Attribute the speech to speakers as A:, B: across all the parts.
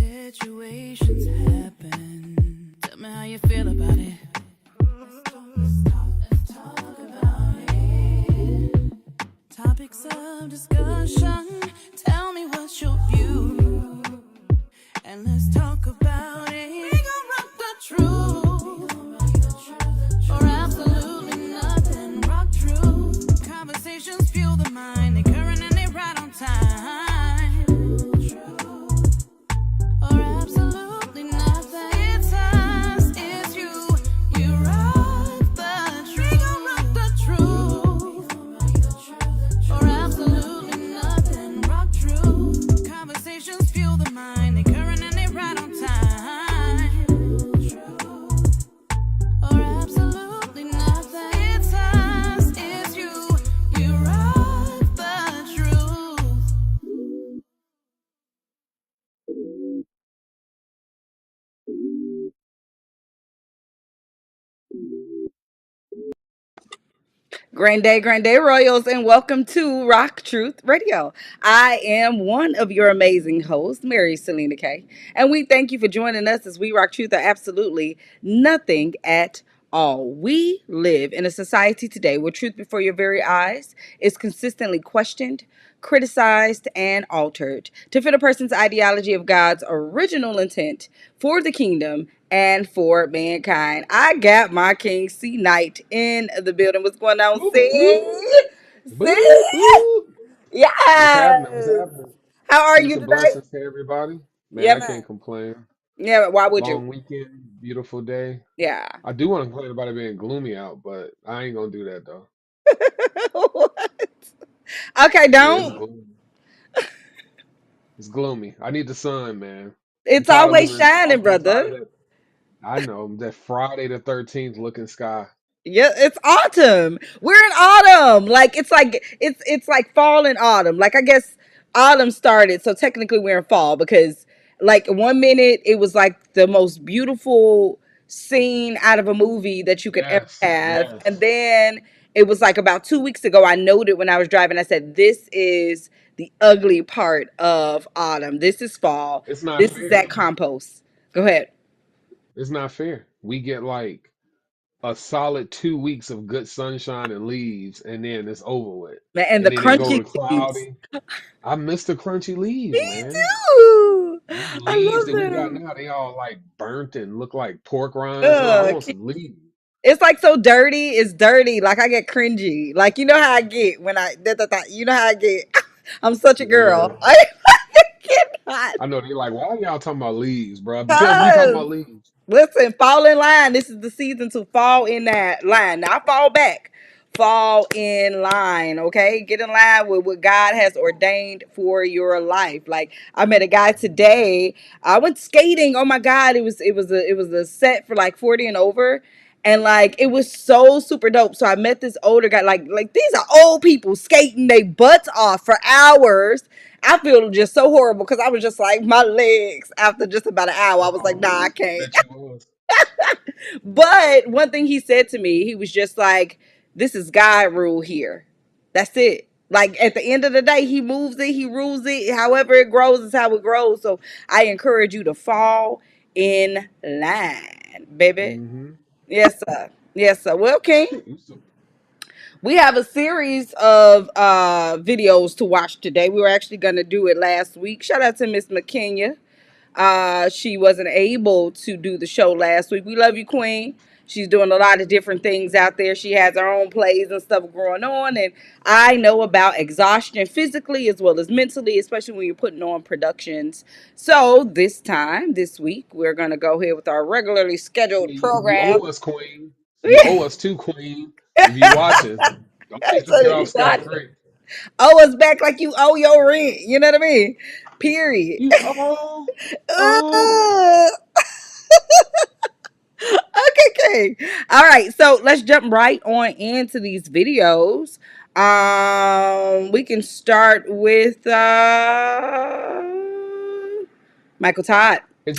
A: situations happen. Tell me how you feel about it. Let's talk about it. Topics of discussion. Tell me what's your view. And let's talk about it. We gon' rock the truth. Or absolutely nothing. Rock true. Conversations fuel the mind. They current and they right on time. Or absolutely nothing. It's us, it's you. You rock the truth. We gon' rock the truth. Or absolutely nothing. Rock true. Conversations fuel the mind. They current and they right on time. Or absolutely nothing. It's us, it's you. You rock the truth.
B: Grand Day Royals, and welcome to Rock Truth Radio. I am one of your amazing hosts, Mary SelenaKay, and we thank you for joining us as we rock truth are absolutely nothing at all. We live in a society today where truth before your very eyes is consistently questioned, criticized, and altered to fit a person's ideology of God's original intent for the kingdom and for mankind. I got my King CKnight in the building. What's going on,
C: Whoop,
B: C?
C: whoop,
B: C?
C: whoop, whoop. What's happening? What's
B: Yes.
C: happening?
B: How are
C: Peace
B: you
C: and
B: today?
C: blessings to everybody. Man,
B: Yeah,
C: I
B: man.
C: can't complain.
B: Yeah, but why would you?
C: Long weekend, beautiful day.
B: Yeah.
C: I do want to complain about it being gloomy out, but I ain't gonna do that though.
B: What? Okay,
C: Yeah, it's
B: don't.
C: gloomy. It's gloomy. I need the sun, man. I'm
B: It's
C: tired of
B: always
C: living.
B: shining,
C: I'm tired
B: brother.
C: of that. I know that Friday the 13th looking sky.
B: Yeah, it's autumn. We're in autumn. Like it's like fall and autumn. Like I guess autumn started, so technically we're in fall because like 1 minute it was like the most beautiful scene out of a movie that you could ever
C: Yes,
B: have. And
C: yes.
B: then it was like about 2 weeks ago I noted when I was driving, I said, this is the ugly part of autumn. This is fall.
C: It's not
B: This is that
C: fair.
B: compost. Go ahead.
C: It's not fair. We get like a solid 2 weeks of good sunshine and leaves, and then it's over with.
B: Man, and
C: And
B: the
C: then it go
B: crunchy
C: to
B: leaves.
C: cloudy. I miss the crunchy
B: Me
C: leaves, man.
B: too.
C: These
B: I
C: leaves
B: love
C: that we got
B: them.
C: now, they all like burnt and look like pork rinds. No, I
B: Ugh.
C: want some leaves.
B: It's like so dirty. It's dirty. Like I get cringy. Like you know how I get when you know how I get. I'm such a
C: Yeah.
B: girl. I cannot.
C: I know they like, why are y'all talking about leaves, bro? Because we talking
B: Cause
C: about leaves.
B: listen, fall in line. This is the season to fall in that line. Now fall back. Fall in line, okay? Get in line with what God has ordained for your life. Like I met a guy today. I went skating. Oh my God, it was a set for like 40 and over. And like it was so super dope. So I met this older guy. Like these are old people skating their butts off for hours. I feel just so horrible because I was just like my legs after just about an hour. I was like, nah, I
C: Oh, I
B: can't.
C: bet you was.
B: But one thing he said to me, he was just like, this is God rule here. That's it. Like at the end of the day, he moves it, he rules it. However it grows is how it grows. So I encourage you to fall in line, baby.
C: Mm-hmm.
B: Yes, sir. Yes, sir. Well, King,
C: You so-
B: we have a series of videos to watch today. We were actually going to do it last week. Shout out to Miss McKenya. She wasn't able to do the show last week. We love you, Queen. She's doing a lot of different things out there. She has her own plays and stuff going on. And I know about exhaustion physically as well as mentally, especially when you're putting on productions. So this week, we're going to go here with our regularly scheduled
C: you
B: program.
C: owe us, Queen. You owe us too, Queen. If you watching, don't think you
B: So
C: get
B: you
C: off scot
B: watch it.
C: free.
B: Owe us back like you owe your rent. You know what I mean? Period.
C: You oh.
B: Uh, okay. All right. So let's jump right on into these videos. We can start with Michael Todd.
C: And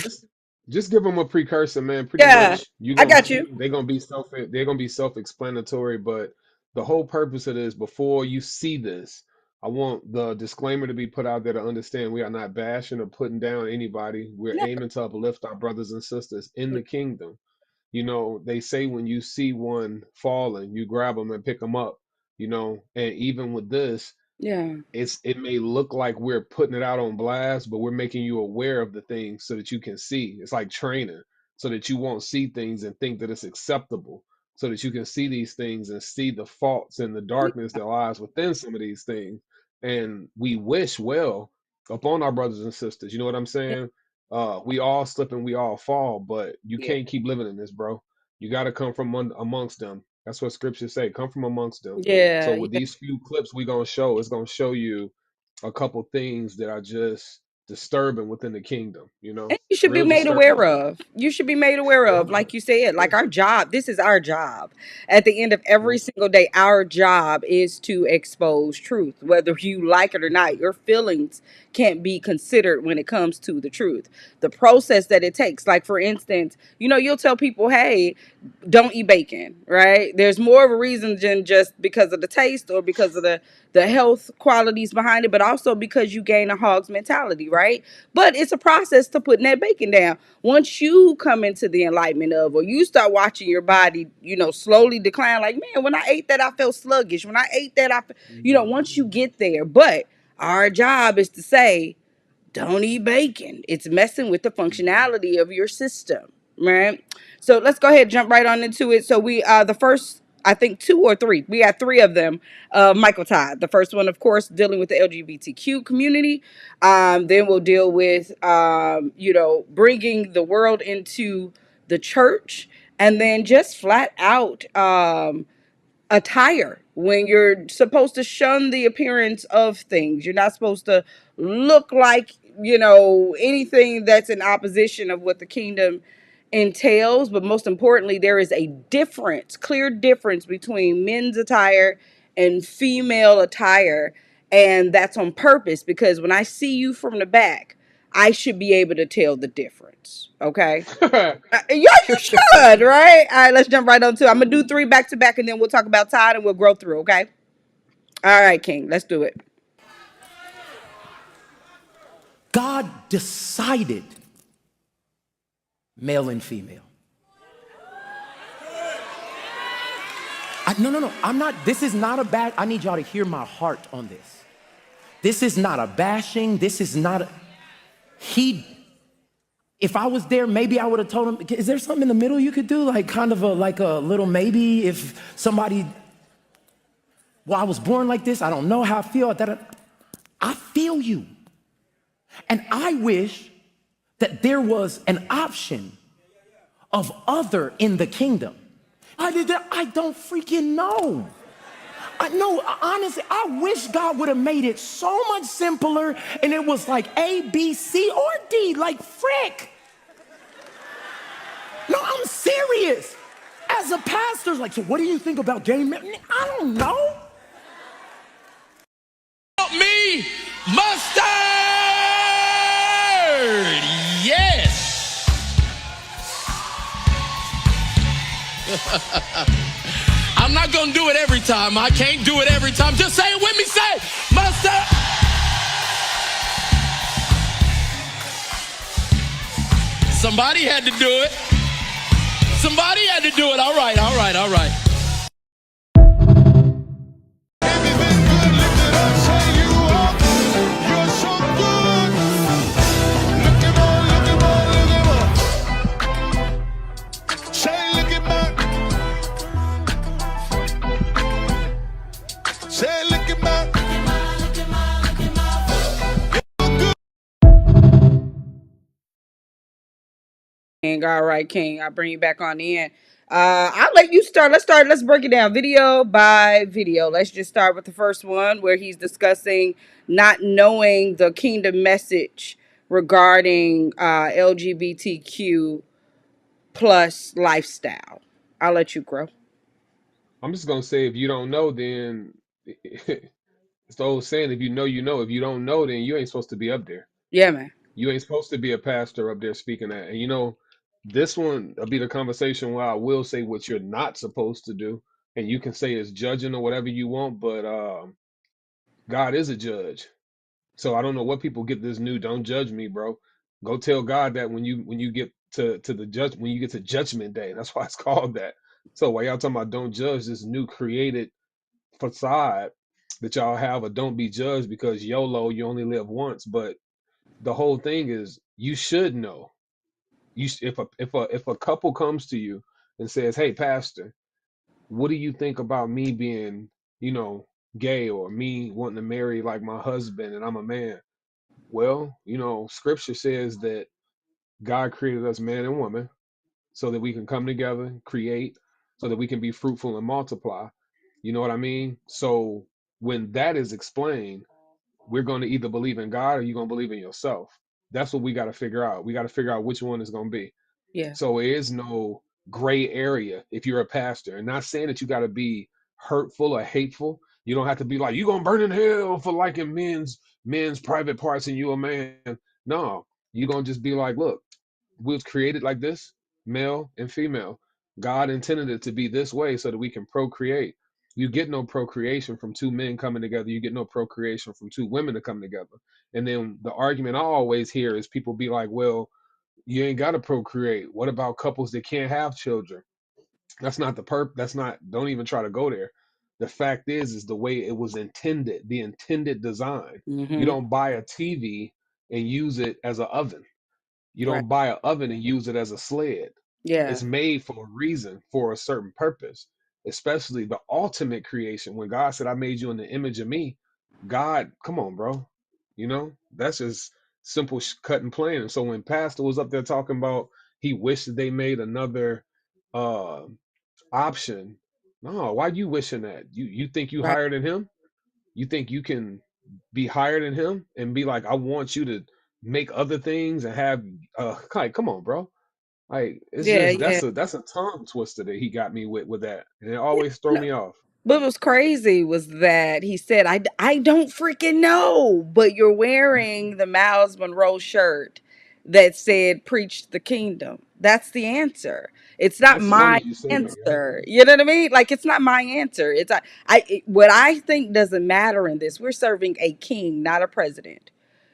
C: just give them a precursor, man. Pretty
B: Yeah,
C: much, you're
B: I
C: gonna
B: got you.
C: see they're gonna be self-explanatory. But the whole purpose of this, before you see this, I want the disclaimer to be put out there to understand we are not bashing or putting down anybody. We're
B: Never.
C: aiming to uplift our brothers and sisters in the kingdom. You know, they say when you see one falling, you grab them and pick them up, you know, and even with this,
B: Yeah.
C: it may look like we're putting it out on blast, but we're making you aware of the things so that you can see. It's like training so that you won't see things and think that it's acceptable, so that you can see these things and see the faults and the darkness that lies within some of these things. And we wish well upon our brothers and sisters. You know what I'm
B: Yeah.
C: saying? We all slip and we all fall, but you
B: Yeah.
C: can't keep living in this, bro. You got to come from amongst them. That's what scriptures say. Come from amongst them. So
B: Yeah.
C: with these few clips we gonna show, it's gonna show you a couple things that are just disturbing within the kingdom, you
B: And
C: know?
B: you should be
C: Real
B: made
C: disturbing.
B: aware of. You should be made aware
C: Yeah,
B: of, like you said,
C: yeah.
B: like our job. This is our job. At the end of every
C: Mhm.
B: single day, our job is to expose truth, whether you like it or not. Your feelings can't be considered when it comes to the truth. The process that it takes, like for instance, you'll tell people, hey, don't eat bacon, right? There's more of a reason than just because of the taste or because of the health qualities behind it, but also because you gain a hog's mentality, right? But it's a process to putting that bacon down. Once you come into the enlightenment of, or you start watching your body, slowly decline, like, man, when I ate that, I felt sluggish. When I ate that,
C: Mhm.
B: once you get there. But our job is to say, don't eat bacon. It's messing with the
C: Mhm.
B: functionality of your system, right? So let's go ahead and jump right on into it. So we the first, I think, two or three. We had three of them. Michael Todd. The first one, of course, dealing with the LGBTQ community. Then we'll deal with bringing the world into the church, and then just flat out attire when you're supposed to shun the appearance of things. You're not supposed to look like, anything that's in opposition of what the kingdom entails. But most importantly, there is a difference, clear difference between men's attire and female attire. And that's on purpose because when I see you from the back, I should be able to tell the difference. Okay. Yeah, you should, right? All right, let's jump right on to it. I'm gonna do three back to back, and then we'll talk about Todd, and we'll grow through. Okay. All right, King. Let's do it.
D: God decided male and female. No. I'm not, this is not a bad, I need y'all to hear my heart on this. This is not a bashing. This is not a, he, if I was there, maybe I would have told him, is there something in the middle you could do? Like kind of like a little maybe if somebody, well, I was born like this. I don't know how I feel. I feel you. And I wish that there was an option of other in the kingdom. I don't freaking know. I know, honestly, I wish God would have made it so much simpler and it was like A, B, C, or D, like frick. No, I'm serious. As a pastor, like, so what do you think about gay men? I don't know.
E: Help me, mustard! Yes! I'm not gonna do it every time. I can't do it every time. Just say it with me. Say, mustard! Somebody had to do it. Somebody had to do it. All right, all right, all right.
B: King, all right, King. I'll bring you back on in. I'll let you start. Let's start. Let's break it down video by video. Let's just start with the first one where he's discussing not knowing the kingdom message regarding LGBTQ plus lifestyle. I'll let you grow.
C: I'm just gonna say if you don't know, then it's the old saying, if you know, you know. If you don't know, then you ain't supposed to be up there.
B: Yeah, man.
C: You ain't supposed to be a pastor up there speaking that. And you know, this one will be the conversation where I will say what you're not supposed to do. And you can say it's judging or whatever you want, but God is a judge. So I don't know what people get this new don't judge me, bro. Go tell God that when you get to the judge when you get to judgment day. That's why it's called that. So while y'all talking about don't judge, this new created facade that y'all have a don't be judged because YOLO, you only live once. But the whole thing is you should know. If a couple comes to you and says, "Hey, pastor, what do you think about me being, you know, gay or me wanting to marry like my husband and I'm a man?" Well, scripture says that God created us man and woman so that we can come together, create, so that we can be fruitful and multiply. You know what I mean? So when that is explained, we're going to either believe in God or you're going to believe in yourself. That's what we got to figure out. We got to figure out which one is going to be.
B: Yeah.
C: So there is no gray area if you're a pastor. And not saying that you got to be hurtful or hateful. You don't have to be like, you're gonna burn in hell for liking men's private parts and you a man. No, you're gonna just be like, look, we was created like this, male and female. God intended it to be this way so that we can procreate. You get no procreation from two men coming together. You get no procreation from two women to come together. And then the argument I always hear is people be like, well, you ain't got to procreate. What about couples that can't have children? That's not the That's not. Don't even try to go there. The fact is the way it was intended, the intended design. You
B: Mm-hmm.
C: don't buy a TV and use it as an oven. You
B: Right.
C: don't buy an oven and use it as a sled.
B: Yeah.
C: It's made for a reason, for a certain purpose. Especially the ultimate creation. When God said, "I made you in the image of me," God, come on, bro. That's just simple, cut and plain. And so when Pastor was up there talking about he wished that they made another uh option. No, why you wishing that? You think you
B: Right.
C: higher than him? You think you can be higher than him and be like, I want you to make other things and have like, come on, bro. Like it's
B: Yeah.
C: just
B: Yeah.
C: that's a tongue twister that he got me with that. And it always throw
B: No.
C: me off.
B: What was crazy was that he said, I don't freaking know, but you're wearing the Miles Monroe shirt that said, preach the kingdom. That's the answer. It's not
C: That's
B: my
C: funny you say that, yeah.
B: answer. You know what I mean? Like, it's not my answer. What I think doesn't matter in this. We're serving a king, not a president.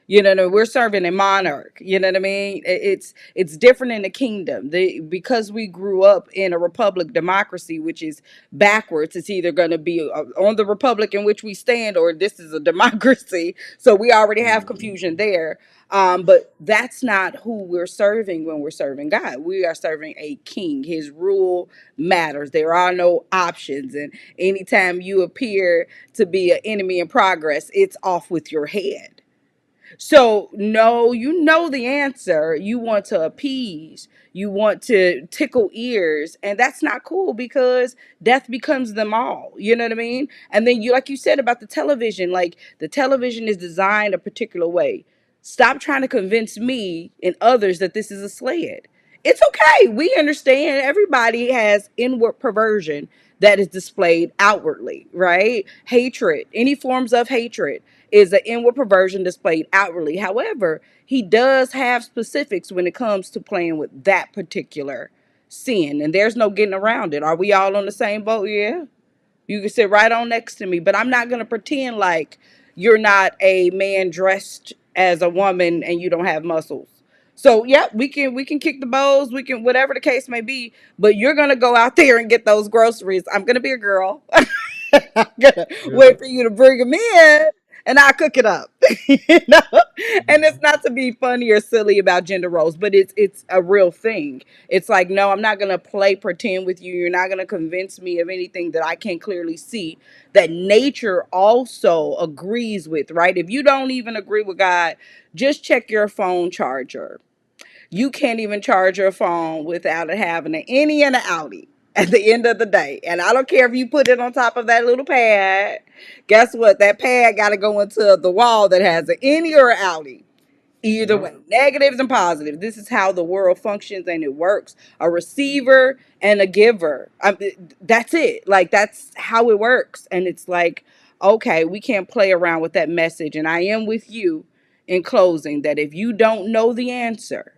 B: You know, no, we're serving a monarch. You know what I mean? It's different in the kingdom. Because we grew up in a republic democracy, which is backwards. It's either going to be on the republic in which we stand, or this is a democracy. So we already have
C: Hmm.
B: confusion there. But that's not who we're serving when we're serving God. We are serving a king. His rule matters. There are no options. And anytime you appear to be an enemy in progress, it's off with your head. So, no, you know the answer. You want to appease, you want to tickle ears, and that's not cool because death becomes them all. You know what I mean? And then like you said about the television, like the television is designed a particular way. Stop trying to convince me and others that this is a sled. It's okay. We understand everybody has inward perversion that is displayed outwardly, right? Hatred, any forms of hatred is an inward perversion displayed outwardly. However, he does have specifics when it comes to playing with that particular sin, and there's no getting around it. Are we all on the same boat? Yeah. You can sit right on next to me, but I'm not going to pretend like you're not a man dressed as a woman and you don't have muscles. So yeah, we can kick the bowls, we can whatever the case may be, but you're gonna go out there and get those groceries. I'm gonna be a girl. I'm gonna
C: Yeah.
B: wait for you to bring them in, and I cook it up. you know, and it's
C: Mhm.
B: not to be funny or silly about gender roles, but it's a real thing. It's like, no, I'm not gonna play pretend with you. You're not gonna convince me of anything that I can't clearly see that nature also agrees with. Right? If you don't even agree with God, just check your phone charger. You can't even charge your phone without it having an innie and an outie at the end of the day. And I don't care if you put it on top of that little pad. Guess what? That pad got to go into the wall that has an innie or an outie. Either
C: Yeah.
B: way, negatives and positives. This is how the world functions and it works. A receiver and a giver. That's it. Like, that's how it works. And it's like, okay, we can't play around with that message. And I am with you in closing that if you don't know the answer,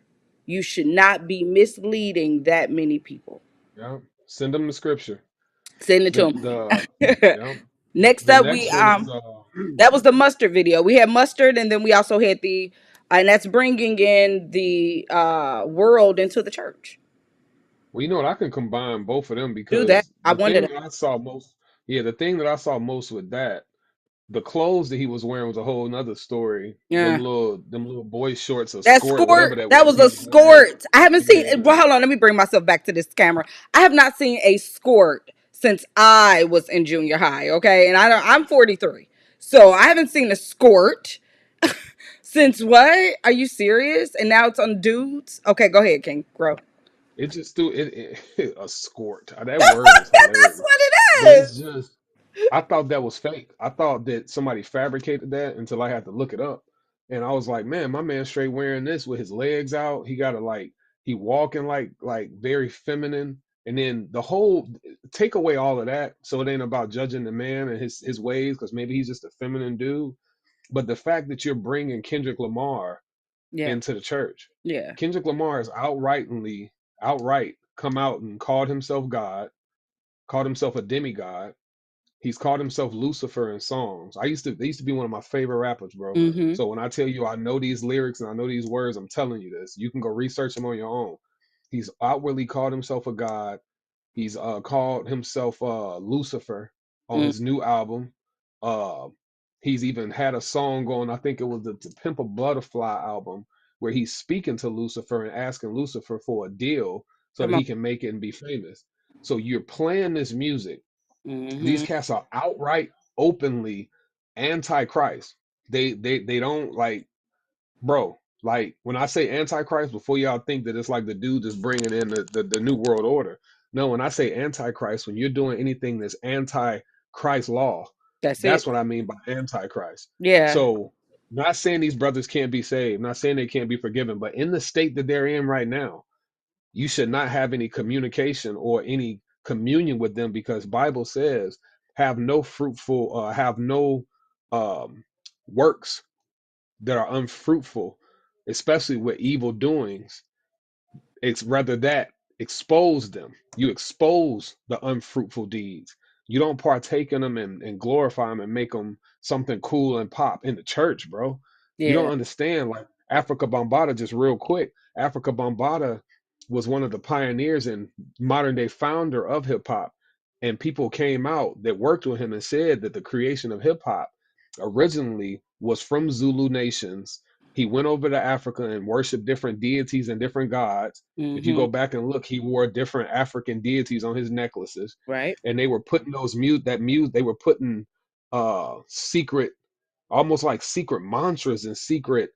B: you should not be misleading that many people.
C: Yeah. Send them the scripture.
B: Send it
C: The
B: to
C: the
B: them.
C: yeah.
B: Next
C: The
B: up,
C: next
B: we
C: one is
B: That was the mustard video. We had mustard, and then we also had and that's bringing in the world into the church.
C: Well, you know what? I can combine both of them
B: Do that.
C: because
B: I
C: the
B: wanted
C: thing
B: to.
C: that I saw most, yeah, the thing that I saw most with that, the clothes that he was wearing was a whole nother story.
B: Yeah.
C: Them little boy shorts, a
B: That
C: skirt, whatever
B: skirt,
C: that
B: that
C: was,
B: was
C: he
B: a
C: was wearing.
B: skirt. I haven't seen.
C: Yeah,
B: Well, hold on. Let me bring myself back to this camera. I have not seen a skirt since I was in junior high. Okay, and I'm 43, so I haven't seen a skirt since what? Are you serious? And now it's on dudes. Okay, go ahead, King. Grow.
C: it just threw a skirt. That word is
B: That's
C: hilarious,
B: what
C: but
B: it
C: it's
B: is.
C: just I thought that was fake. I thought that somebody fabricated that until I had to look it up. And I was like, man, my man straight wearing this with his legs out. He got to like he walking like very feminine. And then the whole take away all of that. So it ain't about judging the man and his ways because maybe he's just a feminine dude. But the fact that you're bringing Kendrick Lamar
B: Yeah.
C: into the church,
B: Yeah.
C: Kendrick Lamar has outright come out and called himself God, called himself a demigod. He's called himself Lucifer in songs. They used to be one of my favorite rappers, bro.
B: Mm-hmm.
C: So when I tell you I know these lyrics and I know these words, I'm telling you this. You can go research them on your own. He's outwardly called himself a god. He's called himself Lucifer on
B: Mm.
C: his new album. Uh, he's even had a song on, I think it was the To Pimp a Butterfly album, where he's speaking to Lucifer and asking Lucifer for a deal so
B: Come
C: that
B: on.
C: he can make it and be famous. So you're playing this music. These
B: Mm-hmm.
C: cats are outright, openly anti-Christ. They don't like, bro. Like when I say antichrist, before y'all think that it's like the dude that's bringing in the new world order. No, when I say antichrist, when you're doing anything that's anti-Christ law,
B: That's
C: that's
B: it.
C: what I mean by antichrist.
B: Yeah.
C: So, not saying these brothers can't be saved, not saying they can't be forgiven, but in the state that they're in right now, you should not have any communication or any communion with them because Bible says have no um, works that are unfruitful, especially with evil doings. It's rather that expose them. You expose the unfruitful deeds. You don't partake in them and glorify them and make them something cool and pop in the church, bro. You don't
B: Yeah.
C: understand. Like Africa Bambaataa, just real quick. Africa Bambaataa was one of the pioneers and modern day founder of hip hop. And people came out that worked with him and said that the creation of hip hop originally was from Zulu nations. He went over to Africa and worshiped different deities and different gods. If you
B: Mm-hmm.
C: go back and look, he wore different African deities on his necklaces,
B: Right.
C: and they were putting they were putting secret, almost like secret mantras and secret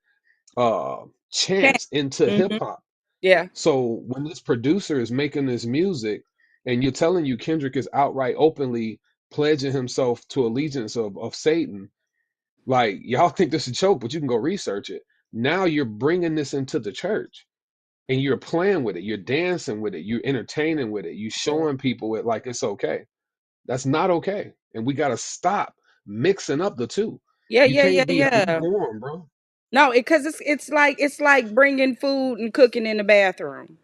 C: uh
B: Can't.
C: chants into hip
B: Mm-hmm.
C: hop.
B: Yeah.
C: So when this producer is making this music, and you're telling you Kendrick is outright openly pledging himself to allegiance of Satan, like y'all think this is a joke, but you can go research it. Now you're bringing this into the church and you're playing with it, you're dancing with it, you're entertaining with it, you're
B: Yeah.
C: showing people it like it's okay. That's not okay, and we got to stop mixing up the two.
B: Yeah.
C: You
B: Yeah. Yeah.
C: can't be
B: Yeah.
C: lukewarm, bro.
B: No, because it's like bringing food and cooking in the bathroom.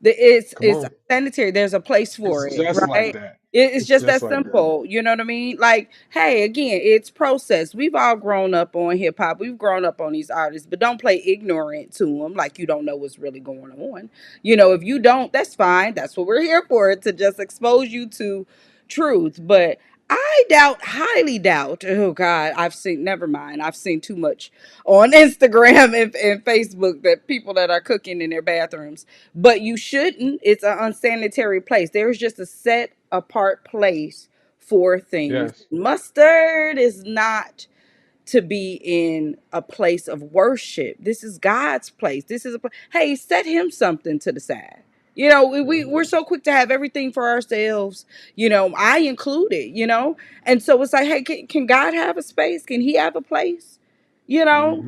B: It's
C: Come on,
B: sanitary. There's a place for
C: it's
B: it,
C: just like
B: right?
C: that.
B: It's
C: It's
B: just
C: just
B: that
C: like that.
B: simple. You know what I mean? Like, hey, again, it's processed. We've all grown up on hip hop. We've grown up on these artists, but don't play ignorant to them, like you don't know what's really going on. If you don't, that's fine. That's what we're here for, to just expose you to truth. But I doubt, highly doubt. Oh God, I've seen. Never mind. I've seen too much on Instagram and Facebook that people that are cooking in their bathrooms. But you shouldn't. It's an unsanitary place. There's just a set apart place for things.
C: Yes.
B: Mustard is not to be in a place of worship. This is God's place. This is hey, set him something to the side. We're
C: Hmm.
B: so quick to have everything for ourselves. I included. And so it's like, hey, can God have a space? Can He have a place?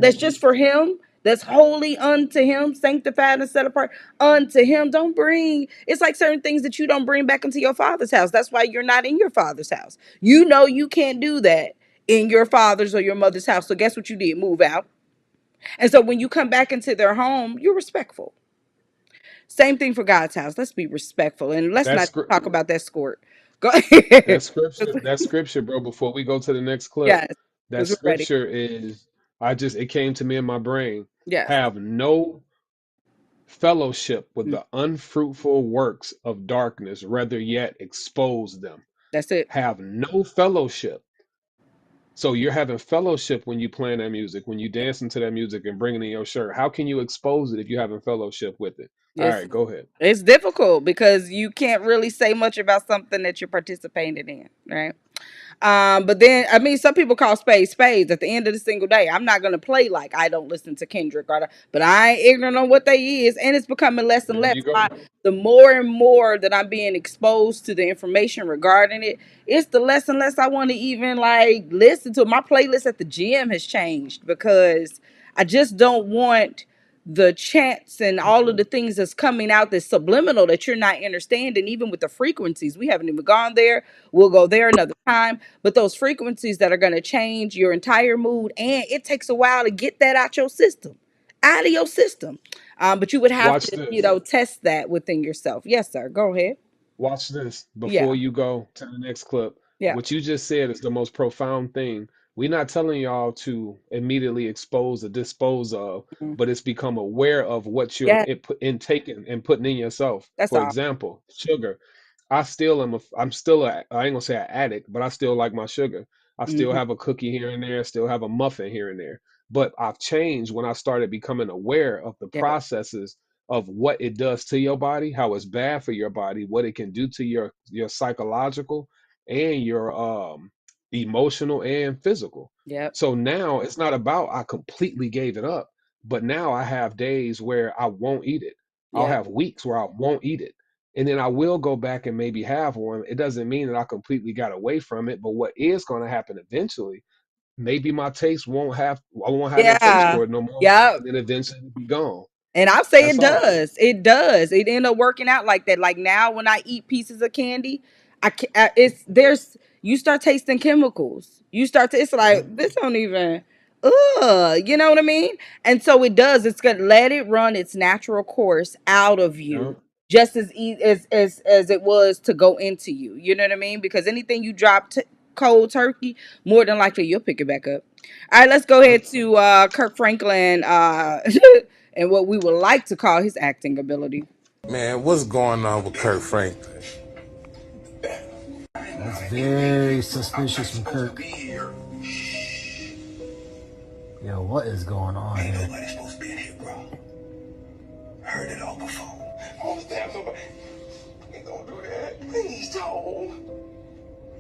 B: That's
C: Hmm.
B: just for Him. That's holy unto Him, sanctified and set apart unto Him. Don't bring. It's like certain things that you don't bring back into your Father's house. That's why you're not in your Father's house. You can't do that in your father's or your mother's house. So guess what you did? Move out. And so when you come back into their home, you're respectful. Same thing for God's house. Let's be respectful and let's
C: That's
B: not
C: script.
B: talk about that skirt. Go ahead.
C: That's scripture. That's scripture, bro. Before we go to the next clip,
B: Yes.
C: That
B: Because we're ready.
C: scripture is, it came to me in my brain.
B: Yes.
C: Have no fellowship with
B: Mm,
C: the unfruitful works of darkness, rather yet expose them.
B: that's it.
C: Have no fellowship. So you're having fellowship when you playing that music, when you dancing to that music and bringing in your shirt. How can you expose it if you're having fellowship with it? All
B: It's
C: right, go ahead.
B: it's difficult because you can't really say much about something that you're participating in, right? But then I mean, some people call spades spades. At the end of the single day, I'm not gonna play like I don't listen to Kendrick but I ain't ignorant on what they is, and it's becoming less and
C: There
B: less.
C: you go.
B: The more and more that I'm being exposed to the information regarding it, it's the less and less I want to even like listen to it. My playlist at the gym has changed because I just don't want the chants and all of the things that's coming out that's subliminal that you're not understanding, even with the frequencies. We haven't even gone there. We'll go there another time. But those frequencies that are going to change your entire mood, and it takes a while to get that out your system, out of your system. But you would have
C: Watch
B: to,
C: this.
B: test that within yourself. Yes, sir. Go ahead.
C: Watch this before
B: Yeah.
C: you go to the next clip.
B: Yeah.
C: What you just said is the most profound thing. We're not telling y'all to immediately expose or dispose of,
B: Mhm.
C: but it's become aware of what you're
B: Yeah.
C: intaking and putting in yourself.
B: That's
C: For
B: all.
C: example, sugar. I'm still I ain't gonna say an addict, but I still like my sugar. I still
B: Hmm.
C: have a cookie here and there, still have a muffin here and there. But I've changed when I started becoming aware of the
B: Yep.
C: processes of what it does to your body, how it's bad for your body, what it can do to your psychological and your emotional and physical.
B: Yep.
C: So now it's not about I completely gave it up, but now I have days where I won't eat it. I'll
B: Yep.
C: have weeks where I won't eat it. And then I will go back and maybe have one. It doesn't mean that I completely got away from it, but what is going to happen eventually, maybe I won't have no taste
B: Yeah.
C: for it no more,
B: Yep.
C: and then eventually it'll be gone.
B: And I'll say it
C: That's all.
B: does. It does. It end up working out like that. Like now, when I eat pieces of candy, it's there's you start tasting chemicals. You start to it's
C: Yeah.
B: like this don't even you know what I mean? And so it does. It's gonna let it run its natural course out of
C: Yeah.
B: you, just as as it was to go into you. You know what I mean? Because anything you drop cold turkey, more than likely you'll pick it back up. All right, let's go
C: Yeah.
B: ahead to Kirk Franklin. And what we would like to call his acting ability.
F: Man, what's going on with Kurt Franklin?
G: That's very suspicious from Kirk. Yo, what is going on
H: Ain't
G: here?
H: nobody supposed to be in here, bro. Heard it all before. All the time, somebody ain't gonna do that. Please don't.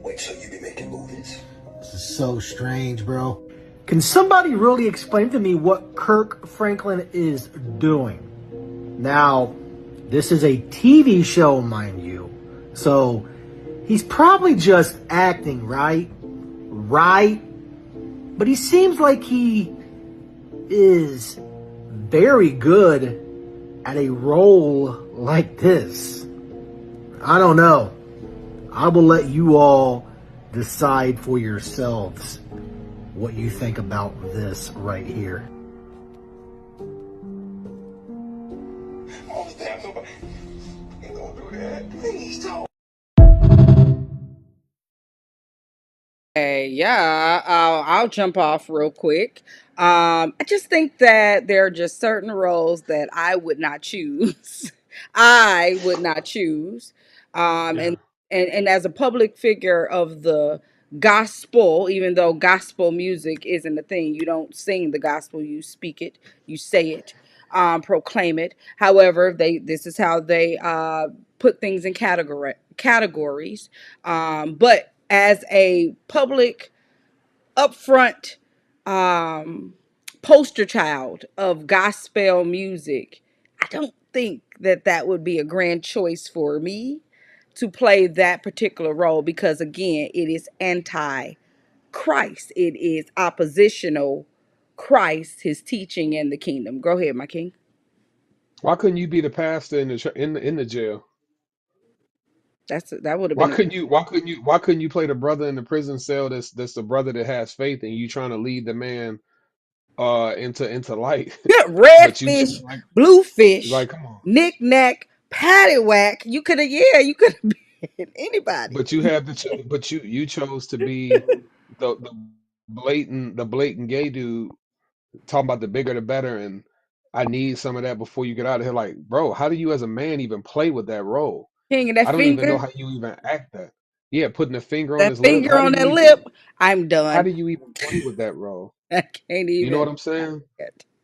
H: Wait till you be making movies.
G: This is so strange, bro.
I: Can somebody really explain to me what Kirk Franklin is doing? Now, this is a TV show, mind you. So, he's probably just acting, right? Right? But he seems like he is very good at a role like this. I don't know. I will let you all decide for yourselves what you think about this right here.
H: All the time, somebody ain't gonna do that. Please don't.
B: Hey, yeah, I'll jump off real quick. I just think that there are just certain roles that I would not choose. I would not choose.
C: Yeah.
B: And and as a public figure of the gospel, even though gospel music isn't a thing, you don't sing the gospel, you speak it, you say it, proclaim it. However, they this is how they put things in categories. But as a public, upfront um, poster child of gospel music, I don't think that that would be a grand choice for me to play that particular role because, again, it is anti Christ, it is oppositional Christ, his teaching, and the kingdom. Go ahead, my king.
C: Why couldn't you be the pastor in the jail?
B: That would have been
C: Why couldn't you play the brother in the prison cell that's the brother that has faith and you trying to lead the man into light? But you
B: redfish, bluefish,
C: come on.
B: knick-knack, paddywhack. You could have, yeah, you could have been anybody.
C: But you have but you chose to be the the blatant gay dude talking about the bigger the better, and I need some of that before you get out of here. Like, bro, how do you as a man even play with that role?
B: King of that
C: I don't even know
B: finger,
C: how you even act that. Yeah, putting a finger on
B: that
C: his lip.
B: finger on that lip. I'm
C: How
B: done.
C: do you even play with that role?
B: I can't
C: You know
B: even.
C: what I'm saying?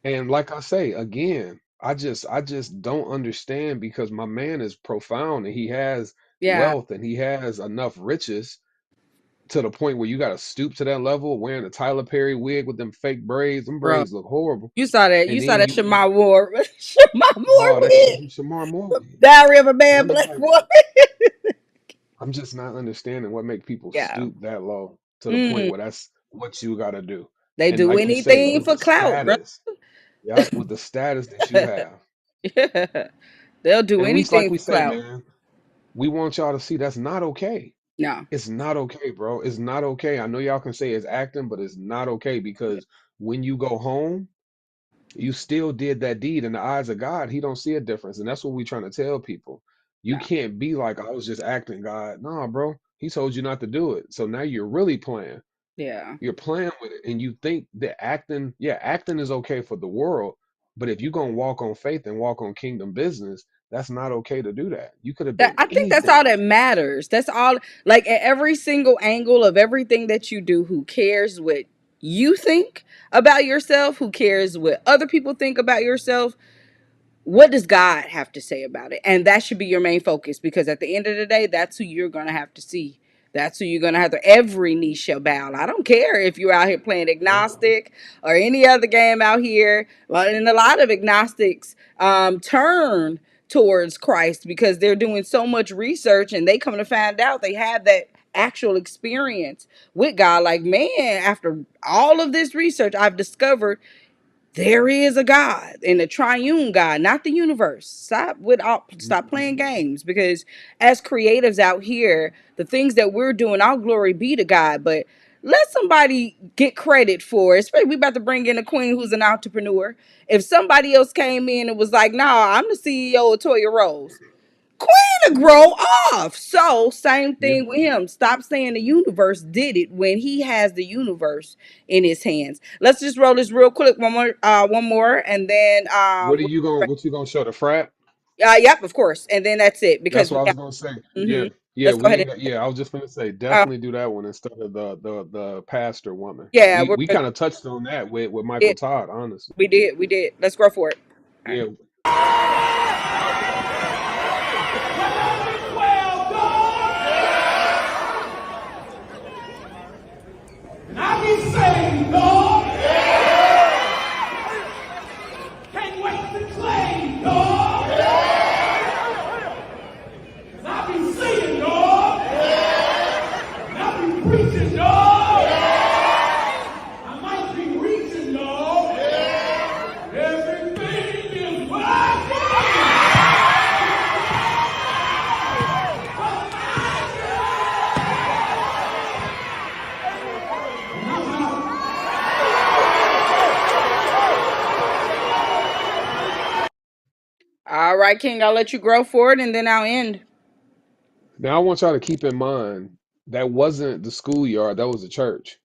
C: And like I say again, I just don't understand because my man is profound and he has
B: Yeah,
C: wealth and he has enough riches to the point where you got to stoop to that level, wearing a Tyler Perry wig with them fake braids. Them
B: bro.
C: braids look horrible.
B: You saw that. You
C: And
B: saw
C: then
B: that
C: you want,
B: Shamar Moore. Shamar Moore
C: oh, that
B: wig.
C: Shamar Moore wig.
B: Diary of a
C: And
B: Bad
C: I'm just
B: Black
C: like,
B: Woman.
C: I'm just not understanding what make people
B: Yeah.
C: stoop that low to the point
B: Mm.
C: where that's what you got to do.
B: They
C: And
B: do
C: like you say,
B: anything
C: with the
B: for clout, bro.
C: status, yeah, with the status that you have.
B: Yeah. They'll do
C: And at least like
B: anything
C: we
B: for
C: say,
B: clout.
C: man, we want y'all to see that's not okay.
B: No.
C: It's not okay, bro. It's not okay. I know y'all can say it's acting, but it's not okay because when you go home, you still did that deed in the eyes of God. He don't see a difference. And that's what we're trying to tell people. You
B: No.
C: can't be like, I was just acting, God. Nah, bro. He told you not to do it. So now you're really playing.
B: Yeah.
C: You're playing with it. And you think that acting, yeah, acting is okay for the world. But if you're going to walk on faith and walk on kingdom business, that's not okay to do that. You could have
B: That
C: been
B: I think that's all
C: anything.
B: that matters. That's all. Like at every single angle of everything that you do, who cares what you think about yourself? Who cares what other people think about yourself? What does God have to say about it? And that should be your main focus because at the end of the day, that's who you're going to have to see. That's who you're going to have to, every knee shall bow. I don't care if you're out here playing
C: Yeah.
B: agnostic or any other game out here. Well, and a lot of agnostics turn towards Christ because they're doing so much research and they come to find out they have that actual experience with God. Like, man, after all of this research, I've discovered there is a God and a triune God, not the universe. Stop playing games because as creatives out here, the things that we're doing, all glory be to God. But let somebody get credit for it. Especially we about to bring in a queen who's an entrepreneur. If somebody else came in and was like, "Nah, I'm the CEO of Toya Rose," Queen to grow off. So same
C: Yeah.
B: thing with him. Stop saying the universe did it when he has the universe in his hands. Let's just roll this real quick. One more, and then
C: What you gonna show the frat?
B: yep, of course, and then that's it
C: That's
B: because we
C: what I was
B: got.
C: gonna say. Yeah,
B: Hmm.
C: yeah,
B: Let's go
C: we
B: ahead
C: ain't
B: and
C: got, yeah, I was just gonna say
B: uh,
C: definitely do that one instead of the pastor woman.
B: yeah,
C: We kind of touched on that with Michael
B: did.
C: Todd, honestly.
B: We did. Let's go for it. All right.
C: Yeah,
H: I be saying, Lord, can't wait to claim, Lord. I be singing, Lord. I be preaching, Lord. I might be reaching, Lord. Everything is working.
B: All right, King. I'll let you grow for it, and then I'll end.
C: now I want y'all to keep in mind that wasn't the schoolyard, that was the church.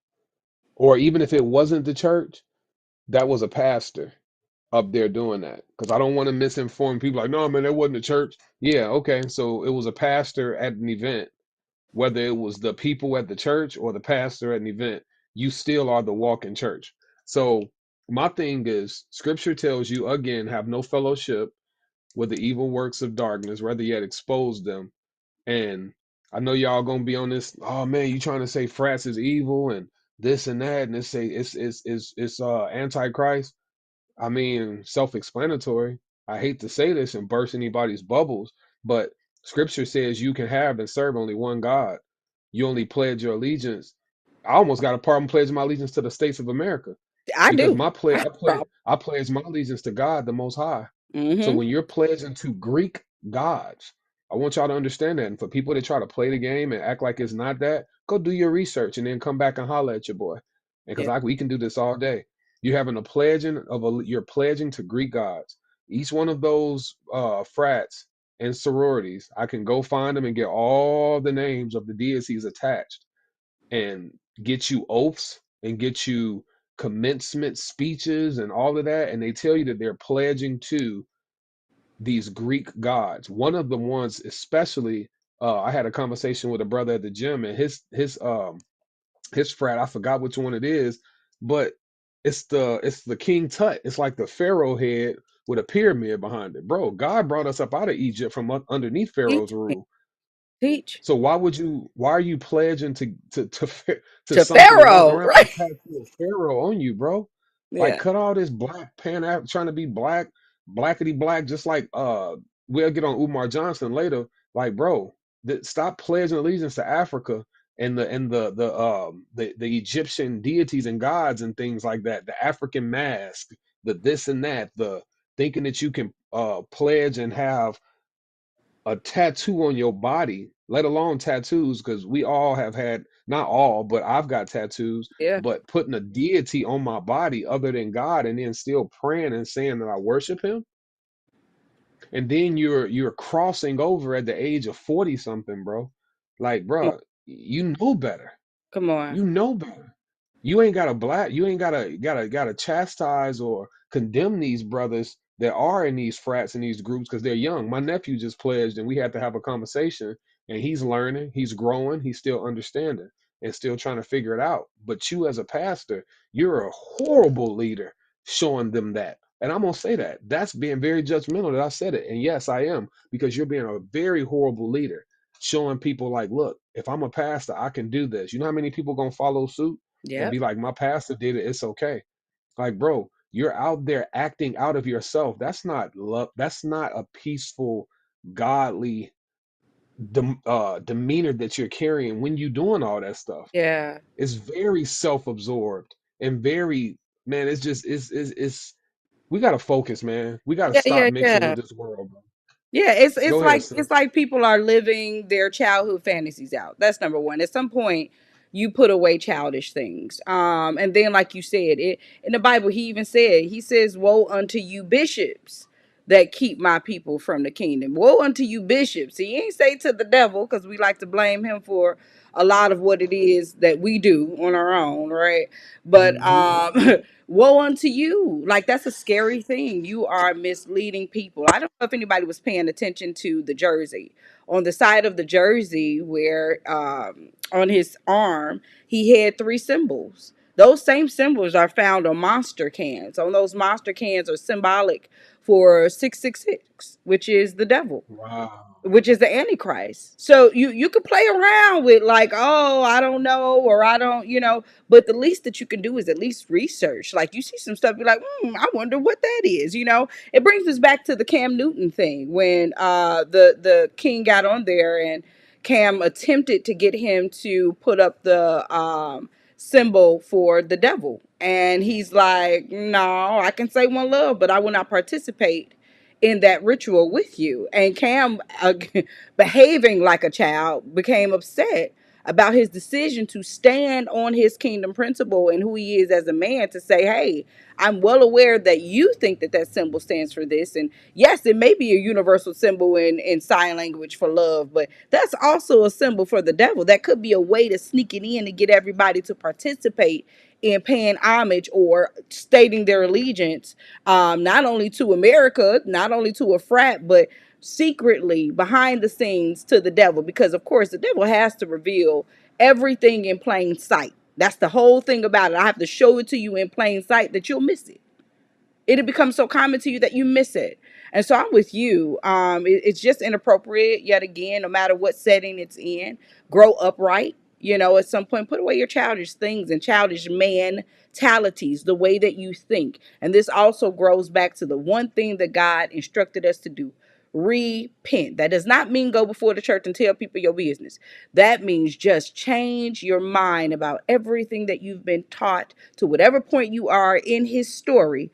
C: Or even if it wasn't the church, that was a pastor up there doing that. Because I don't want to misinform people like, no, man, that wasn't the church. Yeah, okay. So it was a pastor at an event, whether it was the people at the church or the pastor at an event, you still are the walking church. So my thing is, scripture tells you again, have no fellowship with the evil works of darkness, rather yet expose them. And I know y'all gonna be on this. Oh man, you trying to say frats is evil and this and that, and it's antichrist. I mean, self-explanatory. I hate to say this and burst anybody's bubbles, but scripture says you can have and serve only one God. You only pledge your allegiance. I almost got a problem pledging my allegiance to the states of America
B: I
C: because
B: do. I have a problem.
C: I pledge my allegiance to God the most high. So
B: Mm-hmm.
C: when you're pledging to Greek gods, I want y'all to understand that. And for people that try to play the game and act like it's not that, go do your research and then come back and holler at your boy. And
B: Yeah.
C: we can do this all day. You're having a pledging you're pledging to Greek gods. Each one of those frats and sororities, I can go find them and get all the names of the deities attached and get you oaths and get you commencement speeches and all of that, and they tell you that they're pledging to these Greek gods. One of the ones, especially, I had a conversation with a brother at the gym, and his frat, I forgot which one it is, but it's the King Tut. It's like the pharaoh head with a pyramid behind it. Bro, God brought us up out of Egypt from underneath
B: Teach
C: Pharaoh's
B: me.
C: rule.
B: Teach.
C: So why are you pledging to
B: To
C: something and walking
B: Pharaoh,
C: around with
B: right?
C: a tattoo of Pharaoh on you, bro? Like,
B: Yeah.
C: cut all this black trying to be black, blackety black, just like we'll get on Umar Johnson later. Like, bro, stop pledging allegiance to Africa and the Egyptian deities and gods and things like that. The African mask, the this and that, the thinking that you can pledge and have a tattoo on your body, let alone tattoos, because we all have had, not all, but I've got tattoos,
B: Yeah.
C: but putting a deity on my body other than God and then still praying and saying that I worship him. And then you're crossing over at the age of 40 something, bro. Like,
B: Come on.
C: bro, you know better.
B: Come on.
C: You know better. You ain't gotta chastise or condemn these brothers that are in these frats and these groups because they're young. My nephew just pledged and we had to have a conversation, and he's learning, he's growing, he's still understanding and still trying to figure it out. But you as a pastor, you're a horrible leader showing them that. And I'm gonna say that. That's being very judgmental that I said it. And yes, I am, because you're being a very horrible leader showing people like, look, if I'm a pastor, I can do this. You know how many people gonna follow suit and
B: Yep.
C: be like, my pastor did it, it's okay. Like, bro, you're out there acting out of yourself. That's not love. That's not a peaceful, godly demeanor that you're carrying when you doing all that stuff.
B: Yeah.
C: It's very self-absorbed and very, man. It's just it's we gotta focus, man. We gotta
B: Yeah.
C: stop
B: Yeah.
C: mixing
B: Yeah.
C: with this world, bro.
B: Yeah, it's
C: Go ahead,
B: like
C: sir.
B: it's like people are living their childhood fantasies out. That's number one. At some point, you put away childish things. And then like you said, it in the Bible, he says, "Woe unto you bishops that keep my people from the kingdom. Woe unto you bishops." He ain't say to the devil, because we like to blame him for a lot of what it is that we do on our own, right? But
C: Hmm.
B: woe unto you. Like, that's a scary thing. You are misleading people. I don't know if anybody was paying attention to the jersey. On the side of the jersey, where on his arm, he had three symbols. Those same symbols are found on monster cans. On those monster cans are symbolic for 666, which is the devil,
C: Wow.
B: which is the antichrist. So you could play around with, like, oh, I don't know, or I don't, but the least that you can do is at least research. Like, you see some stuff, you're like, I wonder what that is. It brings us back to the Cam Newton thing, when the king got on there and Cam attempted to get him to put up the symbol for the devil, and he's like, no, I can say one love, but I will not participate in that ritual with you. And Cam, behaving like a child, became upset about his decision to stand on his kingdom principle and who he is as a man, to say, hey, I'm well aware that you think that that symbol stands for this. And yes, it may be a universal symbol in sign language for love, but that's also a symbol for the devil. That could be a way to sneak it in and get everybody to participate in paying homage or stating their allegiance, not only to America, not only to a frat, but secretly behind the scenes to the devil. Because, of course, the devil has to reveal everything in plain sight. That's the whole thing about it. I have to show it to you in plain sight that you'll miss it. It'll become so common to you that you miss it. And so I'm with you. It's just inappropriate, yet again, no matter what setting it's in. Grow upright. At some point, put away your childish things and childish mentalities, the way that you think. And this also grows back to the one thing that God instructed us to do: repent. That does not mean go before the church and tell people your business. That means just change your mind about everything that you've been taught to whatever point you are in his story.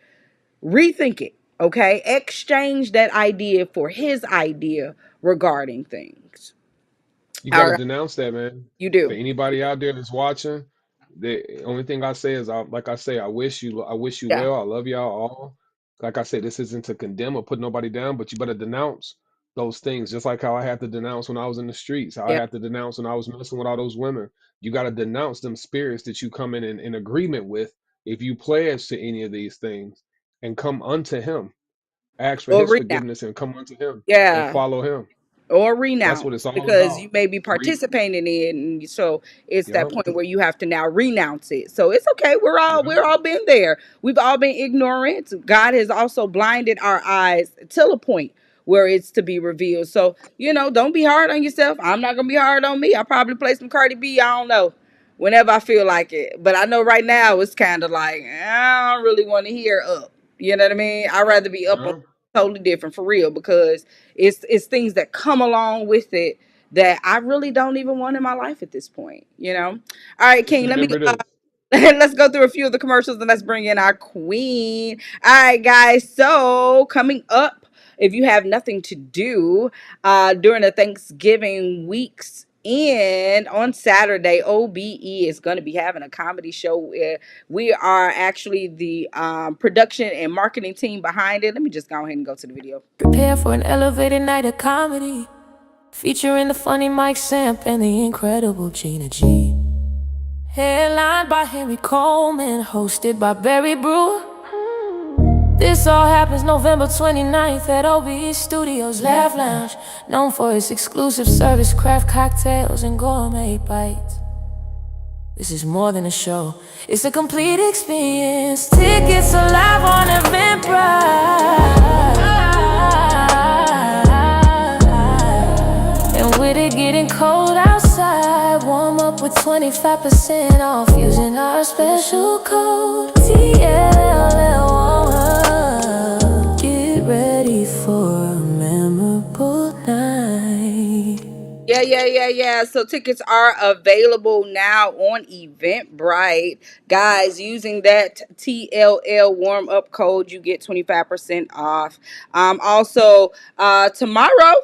B: Rethink it, okay? Exchange that idea for his idea regarding things.
C: You
B: All
C: got to
B: right,
C: denounce that, man.
B: you
C: For
B: do.
C: anybody out there that's watching, the only thing I say is, like I say, I wish you
B: Yeah.
C: well. I love y'all all. Like I said, this isn't to condemn or put nobody down, but you better denounce. those things, just like how I had to denounce when I was in the streets, how I
B: Yeah.
C: had to denounce when I was messing with all those women. You got to denounce them spirits that you come in agreement with. If you pledge to any of these things and come unto him, ask for
B: Or
C: his
B: renounce.
C: forgiveness and come unto him and
B: Yeah.
C: follow him.
B: Or
C: That's what
B: renounce
C: it's all
B: because
C: about.
B: you may be
C: Re
B: participating in it, and so it's that
C: Yep.
B: point where you have to now renounce it. So it's okay.
C: Yep.
B: We're all been there. We've all been ignorant. God has also blinded our eyes till a point where it's to be revealed. So don't be hard on yourself. I'm not gonna be hard on me. I'll probably play some Cardi B. I don't know, whenever I feel like it. But I know right now it's kind of like I don't really want to hear up. You know what I mean? I'd rather be up on
C: Yep.
B: totally different for real, because it's things that come along with it that I really don't even want in my life at this point. All right,
C: Just
B: King, let me
C: remember this.
B: let's go through a few of the commercials and let's bring in our queen. All right, guys. So coming up, if you have nothing to do during the Thanksgiving weeks, and on Saturday, OBE is going to be having a comedy show where we are actually the production and marketing team behind it. Let me just go ahead and go to the video.
A: Prepare for an elevated night of comedy, featuring the funny Mike Samp and the incredible Gina G. Headlined by Henry Coleman, hosted by Barry Brewer. This all happens November 29th at OBE Studios Laugh Lounge, known for its exclusive service, craft cocktails, and gourmet bites. This is more than a show, it's a complete experience. Tickets are live on Eventbrite. And with it getting cold outside, warm up with 25% off using our special code TLLL1. Get ready for a memorable night.
B: Yeah. So tickets are available now on Eventbrite. Guys, using that TLL warm up code, you get 25% off. Also, tomorrow,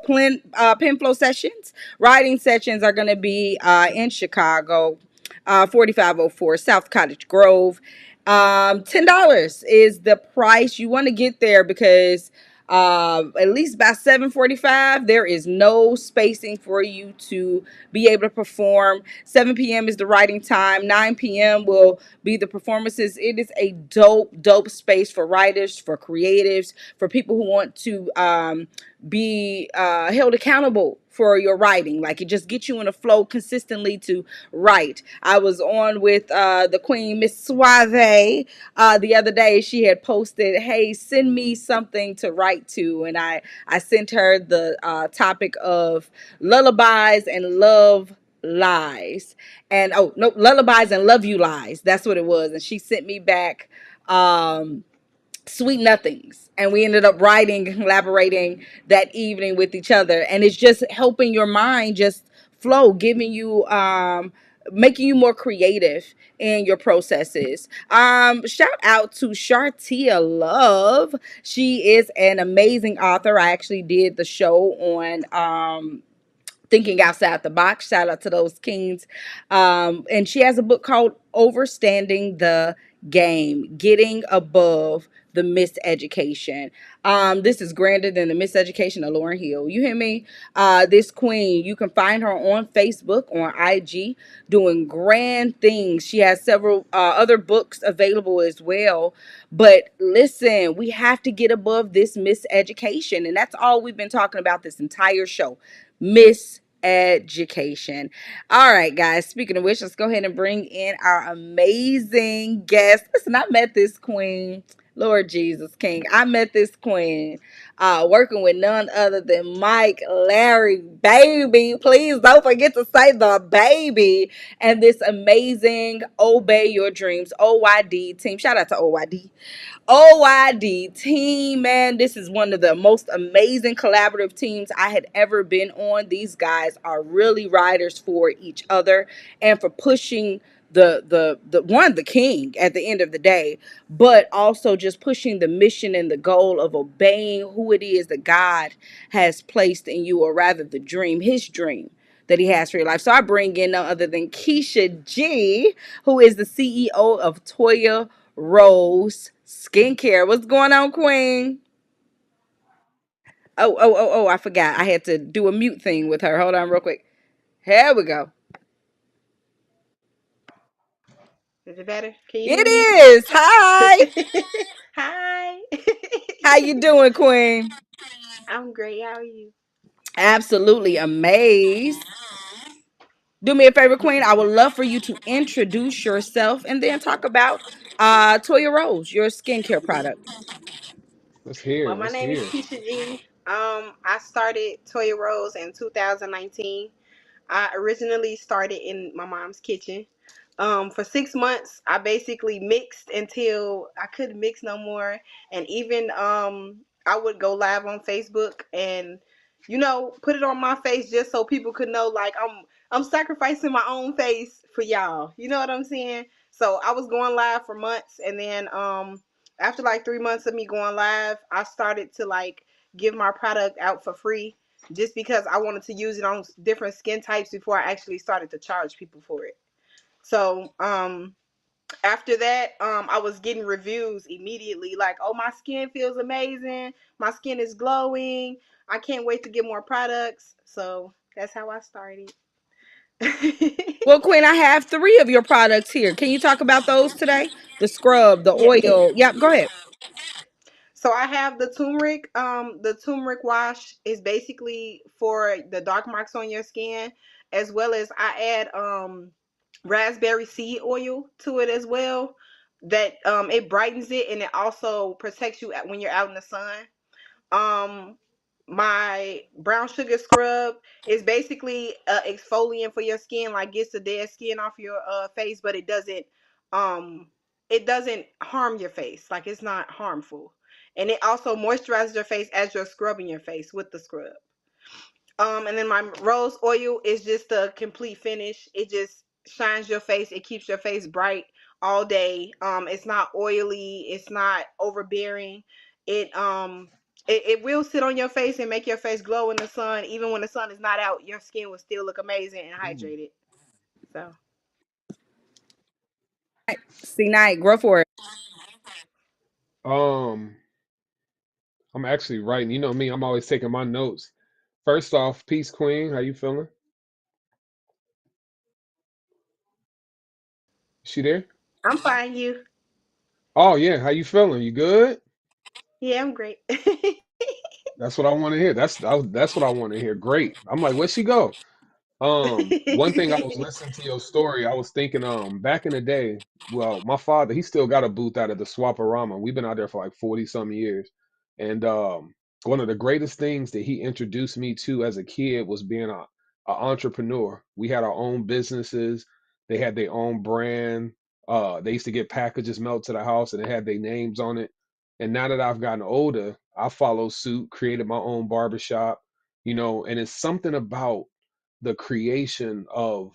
B: pen flow sessions, writing sessions are going to be in Chicago, 4504 South Cottage Grove. $10 is the price. You want to get there because at least by 7:45 there is no spacing for you to be able to perform. 7 p.m. is the writing time. 9 p.m. will be the performances. It is a dope space for writers, for creatives, for people who want to be held accountable for your writing. Like, it just gets you in a flow consistently to write. I was on with the queen, Miss Suave, the other day. She had posted, hey, send me something to write to, and I sent her the topic of lullabies and love lies, and oh no, lullabies and love you lies, that's what it was. And she sent me back Sweet Nothings, and we ended up writing and collaborating that evening with each other. And it's just helping your mind just flow, giving you making you more creative in your processes. Shout out to Shartia Love. She is an amazing author. I actually did the show on thinking outside the box. Shout out to those kings. And she has a book called Overstanding the Game, Getting Above the Miseducation. This is grander than the Miseducation of Lauryn Hill. You hear me? This queen, you can find her on Facebook, on IG, doing grand things. She has several other books available as well. But listen, we have to get above this miseducation. And that's all we've been talking about this entire show. Miseducation. All right, guys. Speaking of which, let's go ahead and bring in our amazing guest. Listen, I met this queen. Lord Jesus King. I met this queen working with none other than Mike Larry, baby. Please don't forget to say the baby. And this amazing Obey Your Dreams OYD team. Shout out to OYD team, man. This is one of the most amazing collaborative teams I had ever been on. These guys are really riders for each other and for pushing the king at the end of the day, but also just pushing the mission and the goal of obeying who it is that God has placed in you, or rather the dream, his dream that he has for your life. So I bring in none other than Keyesha G, who is the CEO of Toya Rose Skincare. What's going on, Queen? Oh, I forgot. I had to do a mute thing with her. Hold on real quick. Here we go.
J: Is it better? Can you hear
B: It
J: me?
B: is. Hi.
J: Hi.
B: How you doing, Queen?
J: I'm great. How are you?
B: Absolutely amazed. Do me a favor, Queen. I would love for you to introduce yourself and then talk about Toya Rose, your skincare product.
C: Let's
J: Well,
C: hear.
J: my
C: Let's
J: name is
C: hear.
J: Keyesha G. I started Toya Rose in 2019. I originally started in my mom's kitchen. For 6 months, I basically mixed until I couldn't mix no more, and even I would go live on Facebook and put it on my face just so people could know like I'm sacrificing my own face for y'all. You know what I'm saying? So I was going live for months, and then after like 3 months of me going live, I started to like give my product out for free just because I wanted to use it on different skin types before I actually started to charge people for it. So after that, I was getting reviews immediately like, oh, my skin feels amazing. My skin is glowing. I can't wait to get more products. So that's how I started.
B: Well, Queen, I have three of your products here. Can you talk about those today? The scrub, the
J: Yes.
B: oil. Yep, go ahead.
J: So I have the turmeric. The turmeric wash is basically for the dark marks on your skin, as well as I add raspberry seed oil to it as well. That it brightens it, and it also protects you when you're out in the sun. Um, my brown sugar scrub is basically exfoliant for your skin, like gets the dead skin off your face, but um it doesn't harm your face. Like it's not harmful. And it also moisturizes your face as you're scrubbing your face with the scrub. And then my rose oil is just a complete finish. It just shines your face. It keeps your face bright all day. It's not oily. It's not overbearing. It it will sit on your face and make your face glow in the sun. Even when the sun is not out, your skin will still look amazing and
C: Mm.
J: hydrated. So
B: CKnight, grow for it.
C: Um, I'm actually writing. You know me, I'm always taking my notes. First off, peace, Queen. How you feeling? She there?
J: I'm fine. You?
C: Oh yeah. How you feeling? You good?
J: Yeah, I'm great.
C: That's what I want to hear. That's what I want to hear. Great. I'm like, where'd she go? One thing I was listening to your story, I was thinking, back in the day, well, my father, he still got a booth out at the Swaparama. We've been out there for like 40 some years. And one of the greatest things that he introduced me to as a kid was being a entrepreneur. We had our own businesses. They had their own brand. They used to get packages mailed to the house and it had their names on it. And now that I've gotten older, I follow suit, created my own barbershop, and it's something about the creation of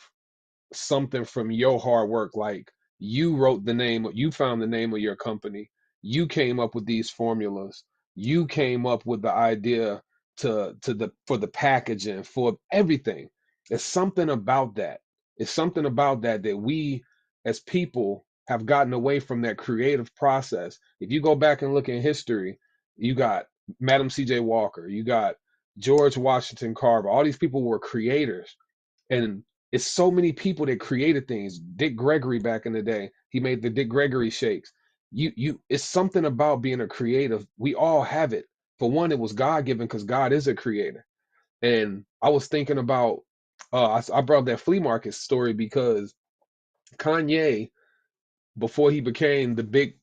C: something from your hard work. Like you wrote the name, you found the name of your company, you came up with these formulas, you came up with the idea to the for the packaging, for everything. It's something about that. It's something about that we as people have gotten away from that creative process. If you go back and look in history, you got Madam CJ Walker, you got George Washington Carver. All these people were creators, and it's so many people that created things. Dick Gregory back in the day, he made the Dick Gregory shakes. It's something about being a creative. We all have it. For one, it was God given because God is a creator. And I was thinking about, I brought up that flea market story because Kanye, before he became the big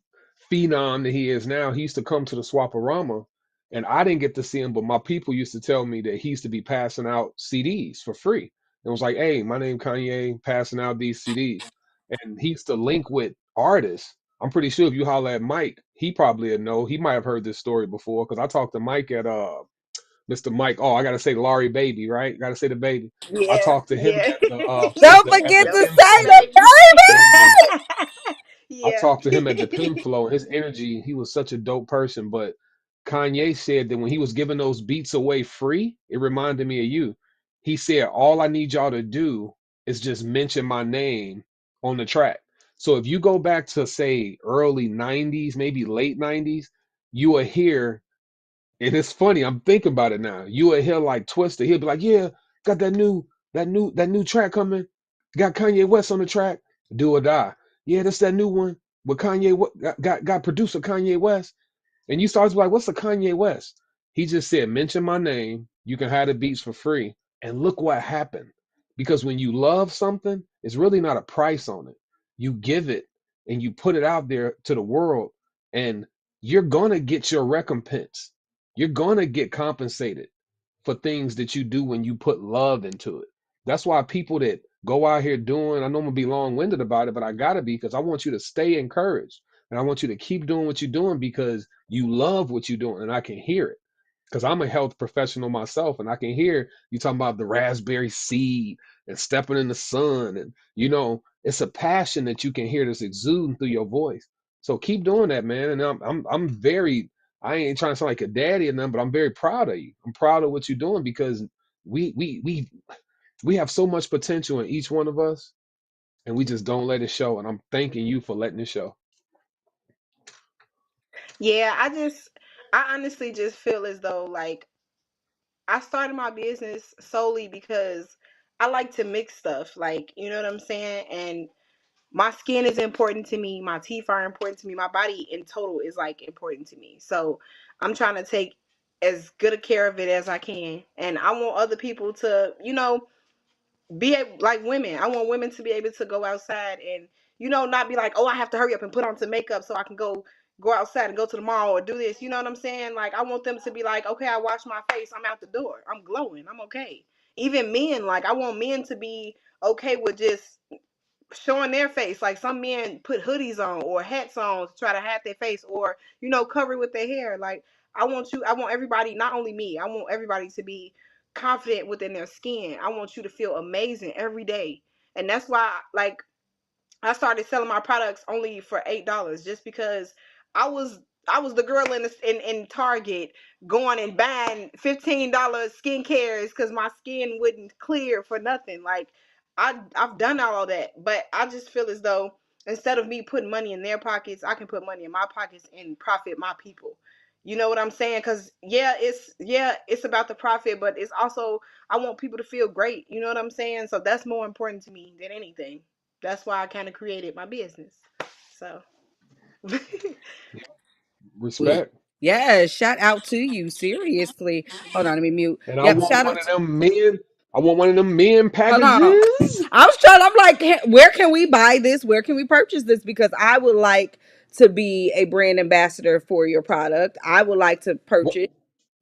C: phenom that he is now, he used to come to the Swaparama, and I didn't get to see him, but my people used to tell me that he used to be passing out CDs for free. It was like, hey, my name Kanye, passing out these CDs. And he used to link with artists. I'm pretty sure if you holler at Mike, he probably would know. He might have heard this story before because I talked to Mike at Mr. Mike. Oh, I gotta say Laurie Baby, right? Gotta say the baby. I
J: Yeah,
C: talked to him
J: yeah.
C: at the
B: Don't
C: at the
B: forget to
J: Don't
C: Pin
J: forget the
B: say
C: Flow.
B: the
J: baby.
B: baby.
C: I
J: Yeah.
C: talked to him at the Pin Flow, and his energy, he was such a dope person. But Kanye said that when he was giving those beats away free, it reminded me of you. He said, all I need y'all to do is just mention my name on the track. So if you go back to say early 90s, maybe late 90s, you will hear And it's funny, I'm thinking about it now. You will hear like Twister, he'll be like, yeah, got that new track coming. Got Kanye West on the track, do or die. Yeah, that's that new one with Kanye got producer Kanye West. And you start to be like, what's a Kanye West? He just said, mention my name. You can have the beats for free. And look what happened. Because when you love something, it's really not a price on it. You give it and you put it out there to the world, and you're going to get your recompense. You're going to get compensated for things that you do when you put love into it. That's why people that go out here doing, I know I'm going to be long winded about it, but I got to be, because I want you to stay encouraged. And I want you to keep doing what you're doing because you love what you're doing. And I can hear it because I'm a health professional myself. And I can hear you talking about the raspberry seed and stepping in the sun. And, it's a passion that you can hear that's exuding through your voice. So keep doing that, man. And I'm very, I ain't trying to sound like a daddy or nothing, but I'm very proud of you. I'm proud of what you're doing because we have so much potential in each one of us, and we just don't let it show. And I'm thanking you for letting it show.
J: Yeah, I honestly just feel as though like I started my business solely because I like to mix stuff. Like, you know what I'm saying? And my skin is important to me. My teeth are important to me. My body in total is like important to me. So I'm trying to take as good a care of it as I can. And I want other people to, be able, like women. I want women to be able to go outside and, not be like, oh, I have to hurry up and put on some makeup so I can go outside and go to the mall or do this. You know what I'm saying? Like, I want them to be like, okay, I wash my face. I'm out the door. I'm glowing. I'm okay. Even men, like, I want men to be okay with just showing their face. Like, some men put hoodies on or hats on to try to hide their face, or cover it with their hair. Like, I want everybody, not only me, I want everybody to be confident within their skin. I want you to feel amazing every day. And that's why, like, I started selling my products only for $8, just because I was I was the girl in Target going and buying $15 skincares because my skin wouldn't clear for nothing. Like, I've done all of that, but I just feel as though instead of me putting money in their pockets, I can put money in my pockets and profit my people. You know what I'm saying? Because it's about the profit, but it's also, I want people to feel great. You know what I'm saying? So that's more important to me than anything. That's why I kind of created my business. So
C: Respect.
B: Yeah, shout out to you. Seriously. Hold on, let me mute.
C: And I
B: Yep,
C: want
B: shout
C: one
B: out
C: of
B: to,
C: them men. I want one of them men
B: hold on.
C: packages.
B: I'm like, where can we buy this? Where can we purchase this? Because I would like to be a brand ambassador for your product. I would like to
C: What?
B: purchase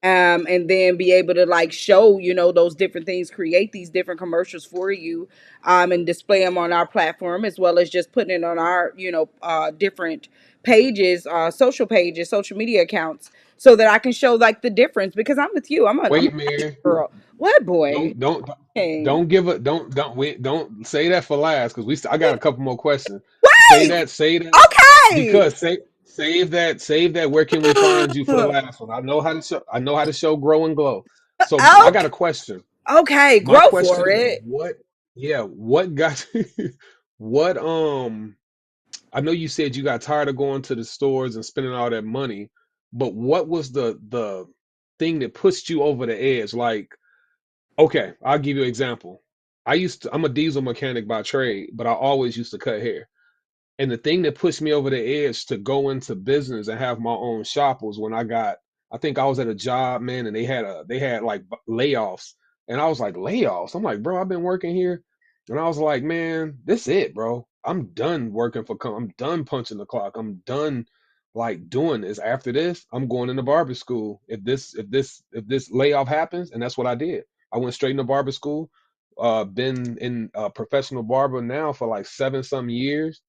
B: and then be able to like show those different things, create these different commercials for you, and display them on our platform, as well as just putting it on our different pages, social pages, social media accounts, so that I can show like the difference. Because I'm with you, I'm a
C: Wait, Mary.
B: girl. What, boy?
C: Don't don't
B: Hey.
C: don't give it. Don't say that for last because I got a couple more questions.
B: Wait.
C: Say that
B: Okay.
C: because save that. Where can we find you for the last one? I know how to show grow and glow. So I got
B: Okay.
C: a question.
B: Okay.
C: My
B: Grow
C: question
B: for
C: is
B: it.
C: what? Yeah, what got what I know you said you got tired of going to the stores and spending all that money, but what was the thing that pushed you over the edge? Like, okay, I'll give you an example. I'm a diesel mechanic by trade, but I always used to cut hair. And the thing that pushed me over the edge to go into business and have my own shop was when I think I was at a job, man, and they had like layoffs. And I was like, layoffs? I'm like, bro, I've been working here. And I was like, man, this it, bro. I'm done working I'm done punching the clock. I'm done like doing this. After this, I'm going into barber school. If this layoff happens, and that's what I did. I went straight into barber school. Been in professional barber now for like 7 some years,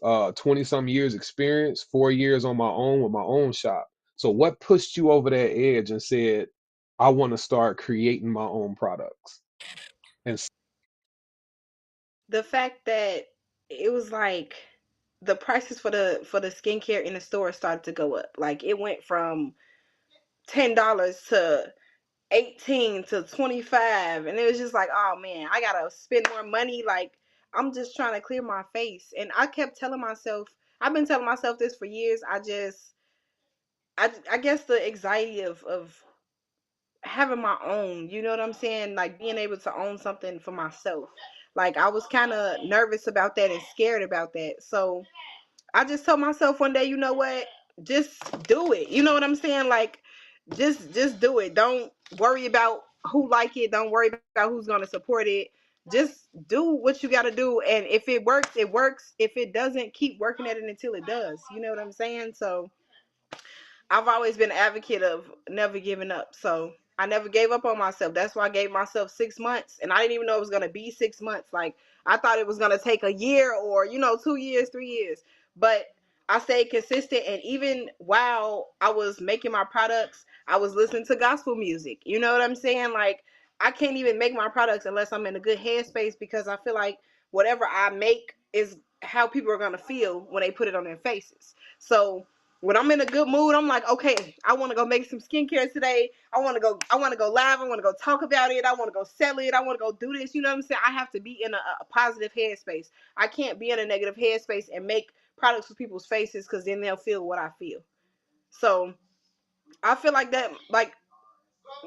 C: 20 some years experience, 4 years on my own with my own shop. So what pushed you over that edge and said, I want to start creating my own products? And
J: the fact that it was like the prices for the skincare in the store started to go up. Like, it went from $10 to 18 to 25, and it was just like, oh man, I gotta spend more money. Like, I'm just trying to clear my face. And I kept telling myself, I've been telling myself this for years, I just I guess the anxiety of having my own, you know what I'm saying? Like being able to own something for myself. Like I was kind of nervous about that and scared about that. So I just told myself one day, you know what? Just do it. You know what I'm saying? Like just do it. Don't worry about who like it. Don't worry about who's going to support it. Just do what you got to do, and if it works, it works. If it doesn't, keep working at it until it does. You know what I'm saying? So I've always been an advocate of never giving up. So I never gave up on myself. That's why I gave myself 6 months. And I didn't even know it was going to be 6 months. Like I thought it was going to take a year or, 2 years, 3 years. But I stayed consistent. And even while I was making my products, I was listening to gospel music. You know what I'm saying? Like I can't even make my products unless I'm in a good headspace, because I feel like whatever I make is how people are going to feel when they put it on their faces. So when I'm in a good mood, I'm like, okay, I want to go make some skincare today. I want to go live. I want to go talk about it. I want to go sell it. I want to go do this. You know what I'm saying? I have to be in a positive headspace. I can't be in a negative headspace and make products with people's faces, because then they'll feel what I feel. So I feel like that, like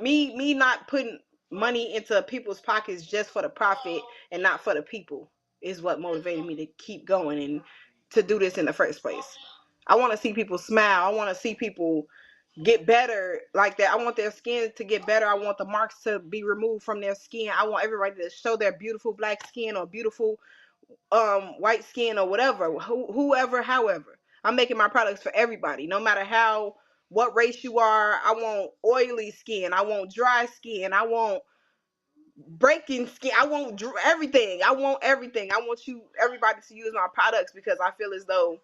J: me not putting money into people's pockets just for the profit and not for the people is what motivated me to keep going and to do this in the first place. I want to see people smile. I want to see people get better like that. I want their skin to get better. I want the marks to be removed from their skin. I want everybody to show their beautiful black skin or beautiful white skin or whatever, whoever, however. I'm making my products for everybody, no matter what race you are. I want oily skin. I want dry skin. I want breaking skin. I want everything. I want everything. I want everybody to use my products, because I feel as though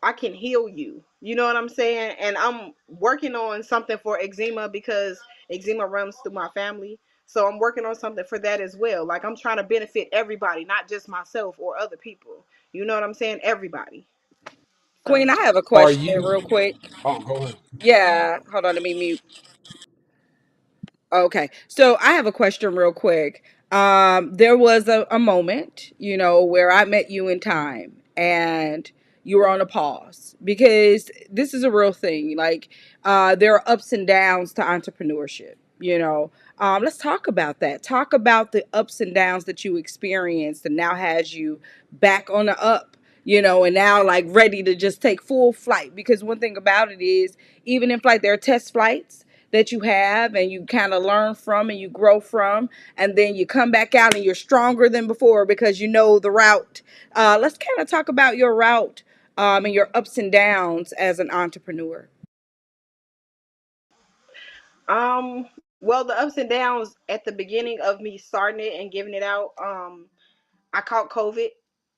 J: I can heal you. You know what I'm saying? And I'm working on something for eczema, because eczema runs through my family. So I'm working on something for that as well. Like I'm trying to benefit everybody, not just myself or other people. You know what I'm saying? Everybody. So
B: Queen, I have a
C: Are
B: question
C: you?
B: real quick.
C: Oh, go ahead.
B: Yeah, hold on, let me mute. Okay. So I have a question real quick. There was a moment, where I met you in time and you were on a pause, because this is a real thing. Like, there are ups and downs to entrepreneurship. Let's talk about that. Talk about the ups and downs that you experienced and now has you back on the up, and now like ready to just take full flight. Because one thing about it is, even in flight, there are test flights that you have and you kind of learn from and you grow from, and then you come back out and you're stronger than before because you know the route. Let's kind of talk about your route, and your ups and downs as an entrepreneur.
J: Well, the ups and downs at the beginning of me starting it and giving it out, I caught COVID.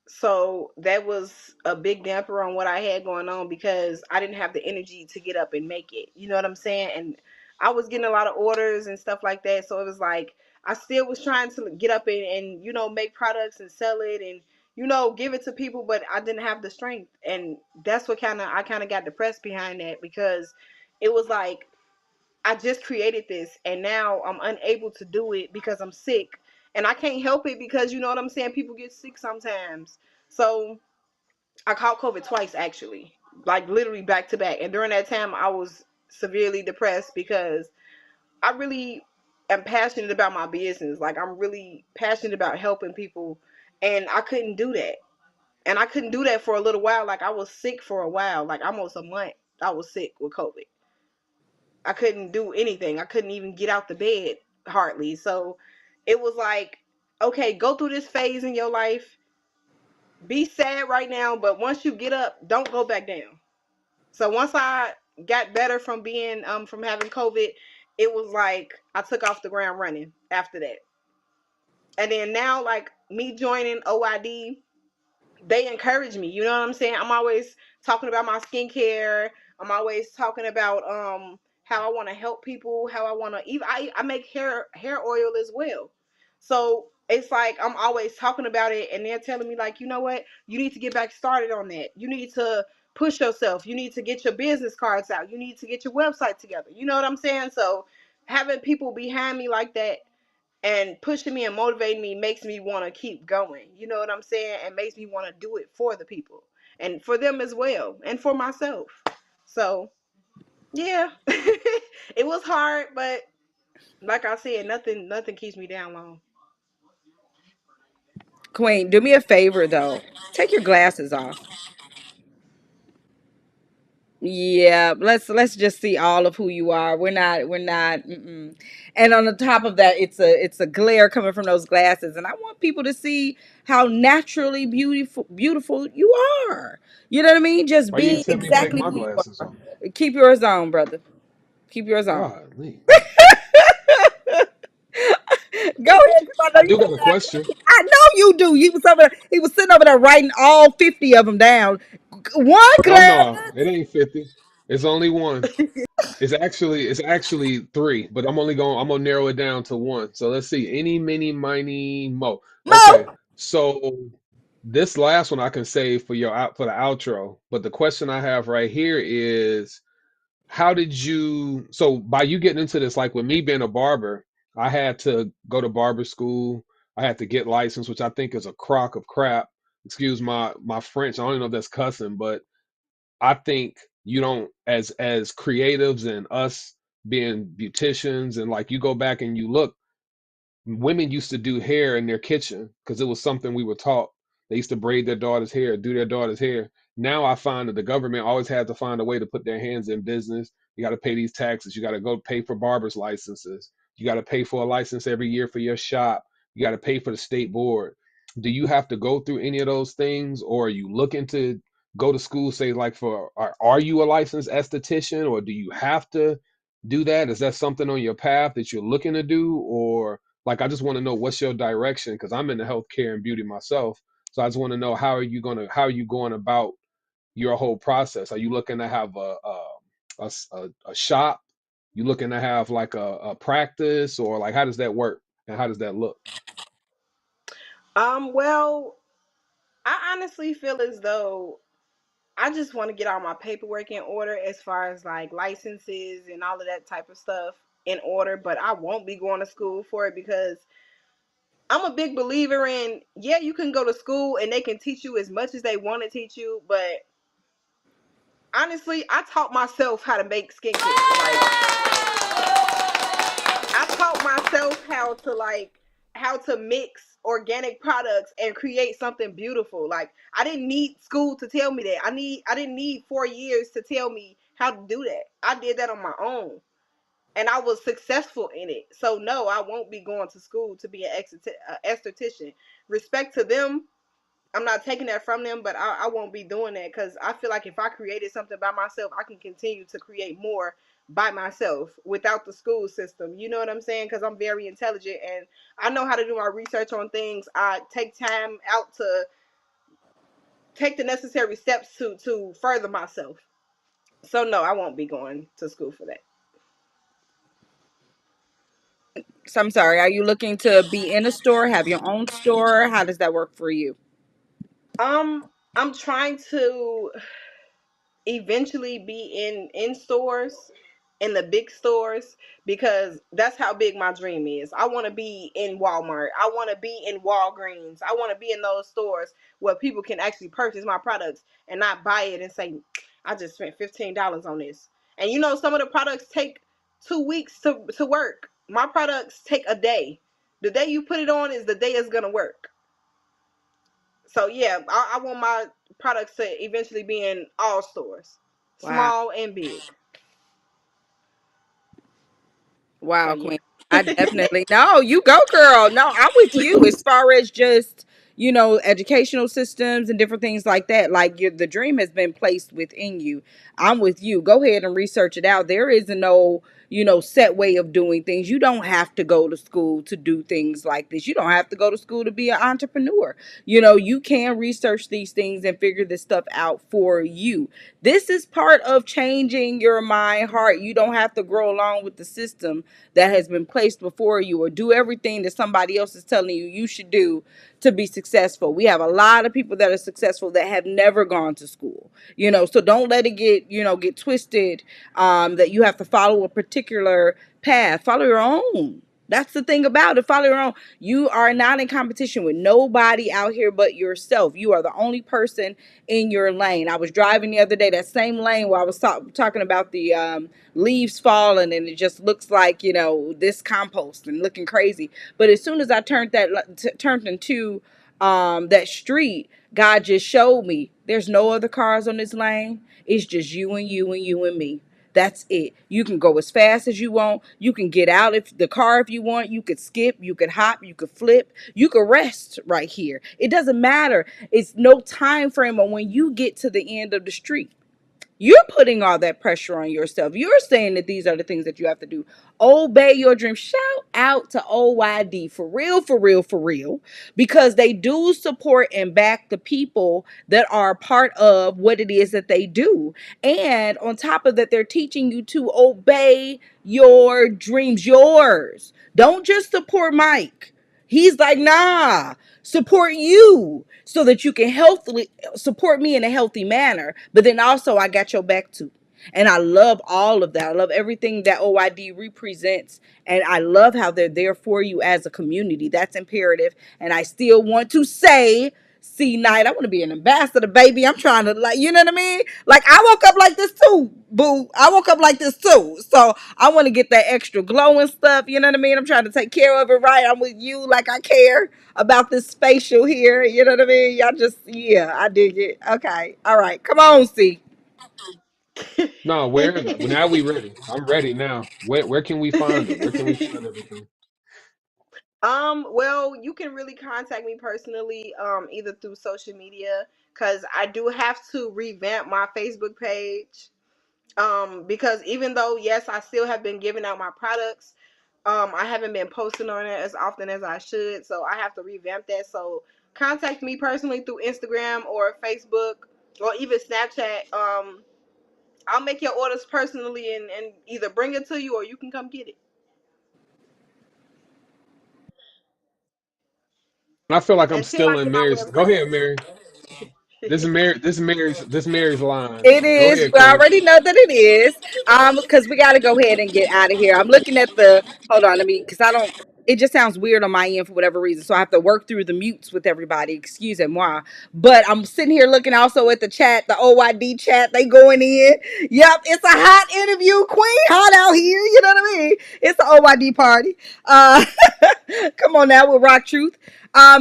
J: So that was a big damper on what I had going on, because I didn't have the energy to get up and make it. You know what I'm saying? And I was getting a lot of orders and stuff like that. So it was like I still was trying to get up and make products and sell it and give it to people, but I didn't have the strength. And that's what I kind of got depressed behind that, because it was like I just created this and now I'm unable to do it because I'm sick. And I can't help it, because you know what I'm saying? People get sick sometimes. So I caught COVID twice, actually, like literally back to back. And during that time, I was severely depressed, because I really am passionate about my business. Like I'm really passionate about helping people. And I couldn't do that. And I couldn't do that for a little while. Like I was sick for a while, like almost a month. I was sick with COVID. I couldn't do anything. I couldn't even get out the bed hardly. So it was like, okay, go through this phase in your life. Be sad right now, but once you get up, don't go back down. So once I got better from being from having COVID, it was like I took off the ground running after that. And then now, like me joining OID, they encourage me. You know what I'm saying? I'm always talking about my skincare. I'm always talking about how I want to help people, how I want to even I make hair oil as well. So it's like I'm always talking about it, and they're telling me like, you know what, you need to get back started on that. You need to push yourself. You need to get your business cards out. You need to get your website together. You know what I'm saying? So having people behind me like that and pushing me and motivating me makes me want to keep going. You know what I'm saying? And makes me want to do it for the people and for them as well and for myself. So Yeah, it was hard, but like I said, nothing keeps me down long.
B: Queen, do me a favor though. Take your glasses off. Yeah, let's just see all of who you are. We're not. Mm-mm. And on the top of that, it's a glare coming from those glasses, and I want people to see how naturally beautiful you are. You know what I mean? Just
C: Why you
B: being
C: didn't tell me to take
B: exactly
C: my
B: who you
C: glasses
B: are.
C: off?
B: Keep yours on, brother. Keep yours on.
C: Golly.
B: Go ahead, 'cause I know
C: I
B: you
C: do
B: got
C: got a
B: that.
C: question.
B: I know you do. He was sitting over there writing all 50 of them down. One
C: Oh
B: glass.
C: no, it ain't 50. It's only one. It's actually three, but I'm gonna narrow it down to one. So let's see. Any, mini, miny, mo. Okay.
B: Mo.
C: So this last one I can save for your out for the outro. But the question I have right here is how did you so by you getting into this, like with me being a barber, I had to go to barber school. I had to get licensed, which I think is a crock of crap. Excuse my French. I don't even know if that's cussing, but I think you don't as creatives and us being beauticians and like you go back and you look, women used to do hair in their kitchen because it was something we were taught. They used to braid their daughter's hair, do their daughter's hair. Now I find that the government always had to find a way to put their hands in business. You got to pay these taxes. You got to go pay for barber's licenses. You got to pay for a license every year for your shop. You got to pay for the state board. Do you have to go through any of those things, or are you looking to go to school? Say like for are you a licensed esthetician, or do you have to do that? Is that something on your path that you're looking to do, or like, I just want to know what's your direction because I'm in the healthcare and beauty myself. So I just want to know how are you going about your whole process? Are you looking to have a shop? You looking to have like a practice, or like how does that work and how does that look?
J: Well, I honestly feel as though I just want to get all my paperwork in order as far as like licenses and all of that type of stuff in order, but I won't be going to school for it because I'm a big believer in, yeah, you can go to school and they can teach you as much as they want to teach you, but honestly, I taught myself how to make skincare. Like I taught myself how to mix organic products and create something beautiful. Like I didn't need school to tell me that. I didn't need 4 years to tell me how to do that. I did that on my own. And I was successful in it. So no, I won't be going to school to be an esthetician. Respect to them, I'm not taking that from them, but I won't be doing that because I feel like if I created something by myself, I can continue to create more by myself without the school system. You know what I'm saying? Because I'm very intelligent and I know how to do my research on things. I take time out to take the necessary steps to further myself. So no, I won't be going to school for that.
B: So I'm sorry. Are you looking to be in a store, have your own store? How does that work for you?
J: I'm trying to eventually be in stores, in the big stores, because that's how big my dream is. I want to be in Walmart, I want to be in Walgreens, I want to be in those stores where people can actually purchase my products and not buy it and say I just spent $15 on this. And you know, some of the products take 2 weeks to work. My products take a day. The day you put it on is the day it's gonna work. So yeah, I want my products to eventually be in all stores,
B: Wow.
J: small and big. So
B: Wow,
J: yeah.
B: Queen. I definitely no, you go, girl. No, I'm with you as far as just, educational systems and different things like that. Like the dream has been placed within you. I'm with you. Go ahead and research it out. There is no, set way of doing things. You don't have to go to school to do things like this. You don't have to go to school to be an entrepreneur. You can research these things and figure this stuff out for you. This is part of changing your mind, heart. You don't have to grow along with the system that has been placed before you or do everything that somebody else is telling you should do to be successful. We have a lot of people that are successful that have never gone to school. So don't let it get twisted, that you have to follow a particular path. Follow your own. That's the thing about it. Follow your own. You are not in competition with nobody out here but yourself. You are the only person in your lane. I was driving the other day, that same lane where I was talking about the leaves falling, and it just looks like, this compost and looking crazy. But as soon as I turned into that street, God just showed me there's no other cars on this lane. It's just you and you and you and me. That's it. You can go as fast as you want. You can get out if the car if you want. You could skip, you could hop, you could flip, you could rest right here. It doesn't matter. It's no time frame on when you get to the end of the street. You're putting all that pressure on yourself. You're saying that these are the things that you have to do. Obey your dream. Shout out to OYD for real, for real, for real, because they do support and back the people that are part of what it is that they do. And on top of that, they're teaching you to obey your dreams, yours. Don't just support Mike. He's like, nah, support you so that you can healthily support me in a healthy manner. But then also, I got your back too. And I love all of that. I love everything that OYD represents. And I love how they're there for you as a community. That's imperative. And I still want to say, CKnight, I want to be an ambassador, baby. I'm trying to, like, you know what I mean? Like, I woke up like this too, boo. I woke up like this too. So I want to get that extra glow and stuff. You know what I mean? I'm trying to take care of it right. I'm with you like I care about this facial here. You know what I mean? Y'all just, yeah, I dig it. Okay. All right. Come on, C.
C: No, where now we ready. I'm ready now. Where can we find them? Where can we find everything?
J: Well, you can really contact me personally, either through social media, because I do have to revamp my Facebook page. Because even though, yes, I still have been giving out my products, I haven't been posting on it as often as I should, so I have to revamp that. So contact me personally through Instagram or Facebook or even Snapchat. I'll make your orders personally and either bring it to you or you can come get it.
C: And I feel like I'm
J: Until I
C: still
J: get
C: in
J: my
C: Mary's. Go ahead, Mary. This is
J: website.
C: Mary. This Mary's line.
B: It
C: Go
B: is.
C: ahead,
B: We
C: Queen.
B: already know that it is. Because we got to go ahead and get out of here. I'm looking at the. Hold on, let me. Because I don't. It just sounds weird on my end for whatever reason, so I have to work through the mutes with everybody. Excuse moi. But I'm sitting here looking also at the chat, the OYD chat. They going in. Yep, it's a hot interview, Queen. Hot out here. You know what I mean? It's an OYD party. Uh, come on now with Rock Truth.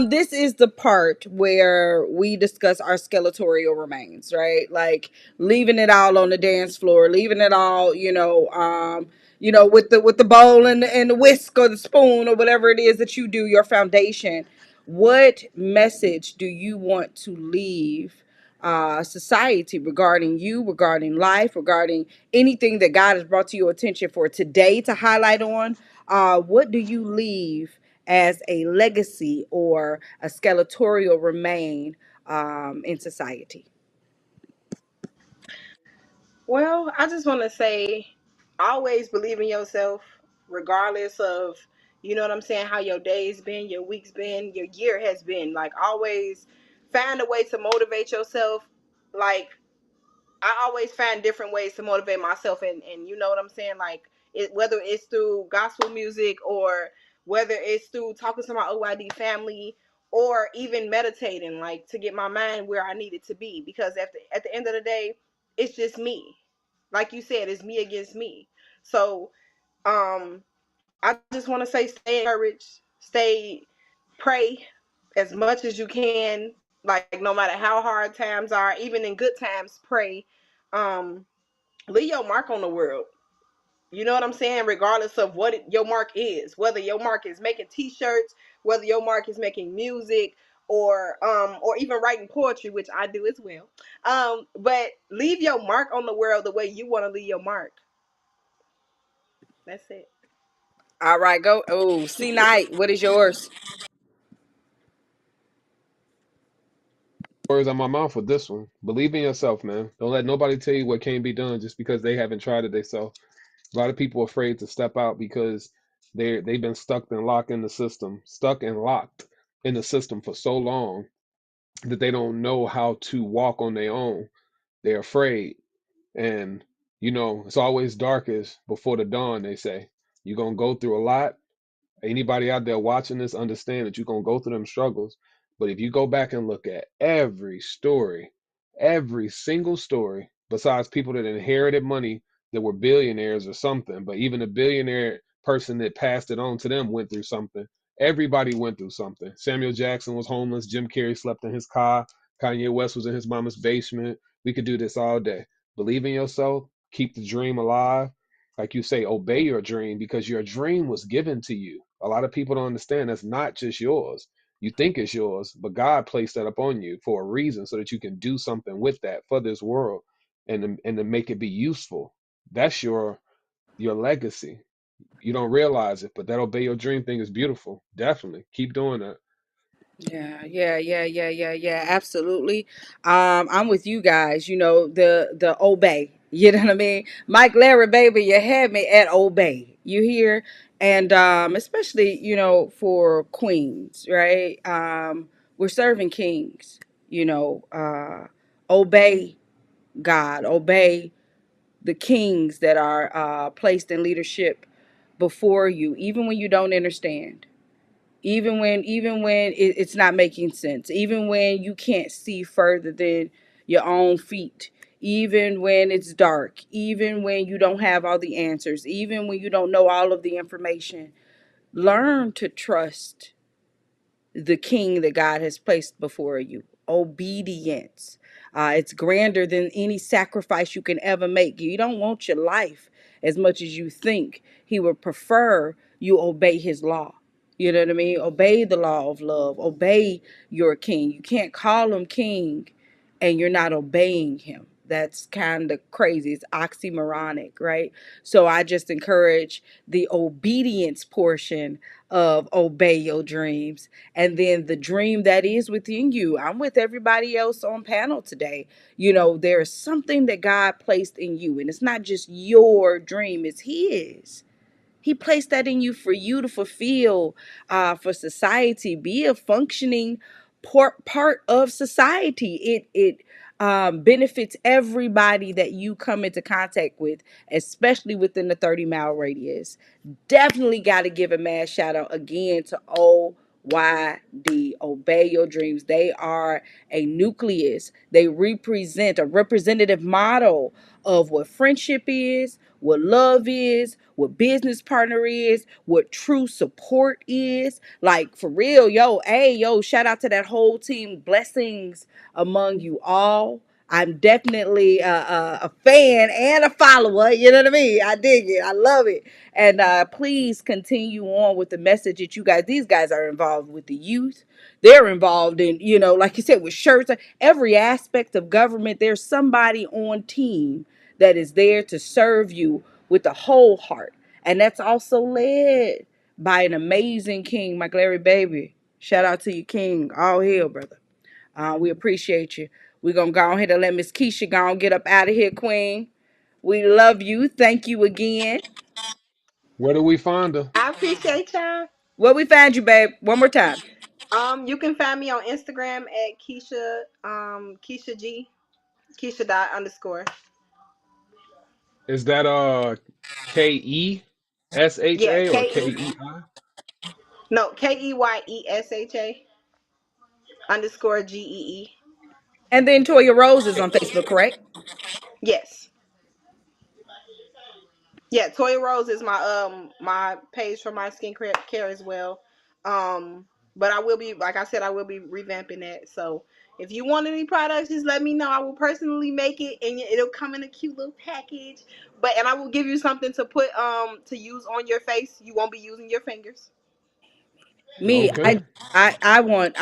B: This is the part where we discuss our skeletal remains, right? Like leaving it all on the dance floor, leaving it all, with the bowl and the whisk or the spoon or whatever it is that you do, your foundation. What message do you want to leave society regarding you, regarding life, regarding anything that God has brought to your attention for today to highlight on? What do you leave as a legacy or a skeletal remain in society?
J: Well, I just want to say, always believe in yourself, regardless of, you know what I'm saying, how your day's been, your week's been, your year has been. Like, always find a way to motivate yourself. Like, I always find different ways to motivate myself, and you know what I'm saying, like whether it's through gospel music or whether it's through talking to my OYD family or even meditating, like to get my mind where I need it to be. Because at the end of the day, it's just me. Like you said, it's me against me. So I just want to say, stay encouraged, stay, pray as much as you can. Like no matter how hard times are, even in good times, pray. Um, leave your mark on the world. You know what I'm saying? Regardless of what your mark is, whether your mark is making T-shirts, whether your mark is making music, or even writing poetry, which I do as well. But leave your mark on the world the way you want to leave your mark. That's it.
B: All right, go. Oh, CKnight, what is yours?
C: Words on my mouth with this one. Believe in yourself, man. Don't let nobody tell you what can't be done just because they haven't tried it themselves. A lot of people are afraid to step out because they've been stuck and locked in the system, stuck and locked in the system for so long that they don't know how to walk on their own. They're afraid. And it's always darkest before the dawn, they say. You're gonna go through a lot, Anybody out there watching this understand that you're gonna go through them struggles. But if you go back and look at every story, every single story, besides people that inherited money that were billionaires or something, but even a billionaire person that passed it on to them went through something. Everybody went through something. Samuel Jackson was homeless. Jim Carrey slept in his car. Kanye West was in his mama's basement. We could do this all day. Believe in yourself. Keep the dream alive. Like you say, obey your dream because your dream was given to you. A lot of people don't understand that's not just yours. You think it's yours, but God placed that upon you for a reason so that you can do something with that for this world and to make it be useful. That's your legacy. You don't realize it, but that obey your dream thing is beautiful. Definitely. Keep doing that.
B: Yeah. Absolutely. I'm with you guys. You know, the obey. You know what I mean? Mike Larry, baby, you had me at obey. You hear? And especially, you know, for queens, right? We're serving kings. You know, obey God, obey the kings that are placed in leadership before you, even when you don't understand, even when it's not making sense, even when you can't see further than your own feet, even when it's dark, even when you don't have all the answers, even when you don't know all of the information. Learn to trust the king that God has placed before you. Obedience. It's grander than any sacrifice you can ever make. You don't want your life as much as you think. He would prefer you obey his law. You know what I mean? Obey the law of love. Obey your king. You can't call him king and you're not obeying him. That's kind of crazy. It's oxymoronic, right? So I just encourage the obedience portion of obey your dreams, and then the dream that is within you. I'm with everybody else on panel today. You know, there is something that God placed in you, and it's not just your dream, it's his. He placed that in you for you to fulfill, for society. Be a functioning part of society. It benefits everybody that you come into contact with, especially within the 30-mile radius. Definitely got to give a mad shout out again to OYD, Obey Your Dreams. They are a nucleus. They represent a representative model of what friendship is, what love is, what business partner is, what true support is. Like for real, yo, hey, yo, shout out to that whole team. Blessings among you all. I'm definitely a fan and a follower. You know what I mean? I dig it. I love it. And please continue on with the message that you guys, these guys are involved with the youth. They're involved in, you know, like you said, with shirts, every aspect of government. There's somebody on team that is there to serve you with a whole heart. And that's also led by an amazing king, my Larry baby. Shout out to you, King. All hail, brother. We appreciate you. We're going to go ahead and let Miss Keyesha go and get up out of here, Queen. We love you. Thank you again.
C: Where do we find her?
J: I appreciate y'all.
B: Where we find you, babe? One more time.
J: You can find me on Instagram at Keyesha, Keyesha G, Keyesha dot underscore.
C: Is that
J: Yeah,
C: Keyesha or
J: K E
C: Kei?
J: no KEYESHA underscore GEE.
B: And then Toya Rose is on Facebook, correct?
J: Yes. Yeah, Toya Rose is my page for my skincare as well. But I will be, like I said, I will be revamping that. So if you want any products, just let me know. I will personally make it, and it'll come in a cute little package. And I will give you something to put to use on your face. You won't be using your fingers.
B: Me, I,
C: Okay.
B: I, I want,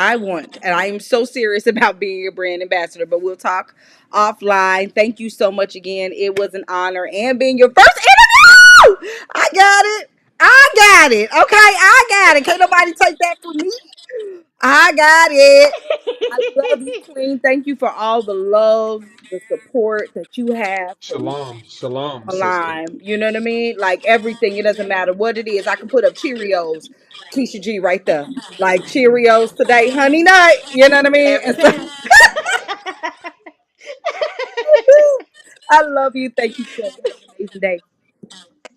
B: and I am so serious about being a brand ambassador. But we'll talk offline. Thank you so much again. It was an honor, and being your first interview. I got it. I got it. Okay, I got it. Can't nobody take that from me. I got it. I love you, Queen. Thank you for all the love, the support that you have for me
C: Shalom. Shalom, sister.
B: online. You know what I mean? Like everything, it doesn't matter what it is. I can put up Cheerios, Keyesha G right there. Like Cheerios today, honey nut. You know what I mean?
J: Every
B: And so
J: time.
B: I love you. Thank you, Queen. Have an amazing day.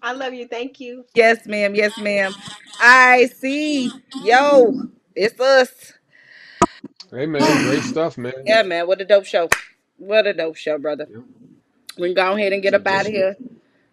J: I love you. Thank you.
B: Yes, ma'am. Yes, ma'am. I see. Yo, it's us.
C: Hey man, great stuff, man.
B: Yeah, man. What a dope show. What a dope show, brother.
C: Yeah.
B: We can go ahead and get
C: So
B: up out
C: just
B: of here.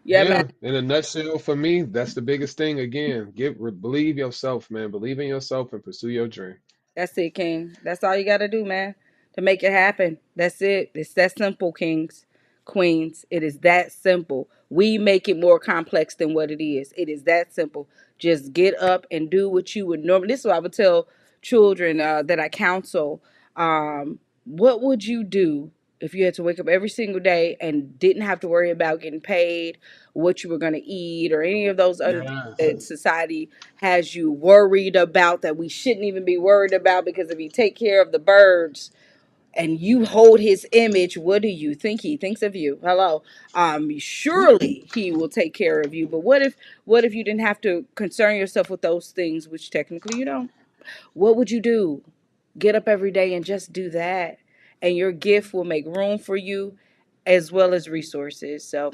B: Yeah, man.
C: yeah, in a nutshell, for me, that's the biggest thing. Again, believe yourself, man. Believe in yourself and pursue your dream.
B: That's it, King. That's all you got to do, man, to make it happen. That's it. It's that simple, kings, queens. It is that simple. We make it more complex than what it is. It is that simple. Just get up and do what you would normally. This is what I would tell children that I counsel. What would you do if you had to wake up every single day and didn't have to worry about getting paid, what you were going to eat, or any of those other things
C: Yes.
B: that society has you worried about that we shouldn't even be worried about? Because if you take care of the birds and you hold his image, what do you think he thinks of you? Hello. Surely he will take care of you. But what if you didn't have to concern yourself with those things, which technically you don't? What would you do? Get up every day and just do that. And your gift will make room for you as well as resources. So, all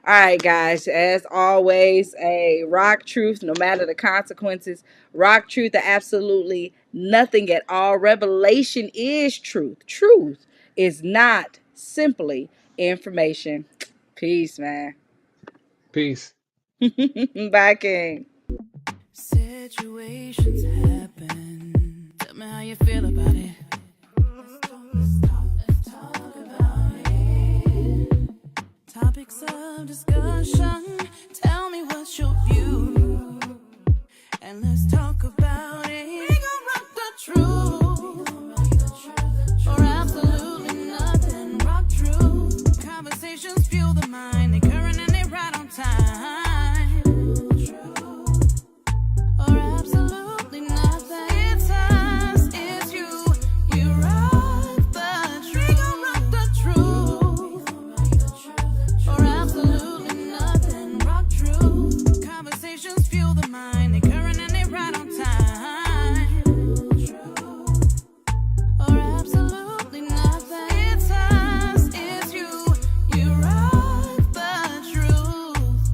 B: right, guys, as always, a rock truth, no matter the consequences. Rock truth, absolutely nothing at all. Revelation is truth. Truth is not simply information. Peace, man.
C: Peace.
B: Bye, King.
A: Situations happen. Tell me how you feel about it. Let's talk about it. Topics of discussion. Tell me what's your view. And let's talk about it. We gon' rock the truth. Or absolutely nothing. Rock truth. Conversations fuel the mind. They current and they right on time. Or absolutely nothing. It's us, it's you. You rock the truth. We gon' rock the truth. Or absolutely nothing. Rock truth. Conversations fuel the mind. They current and they right on time. Or absolutely nothing. It's us, it's you. You rock the truth.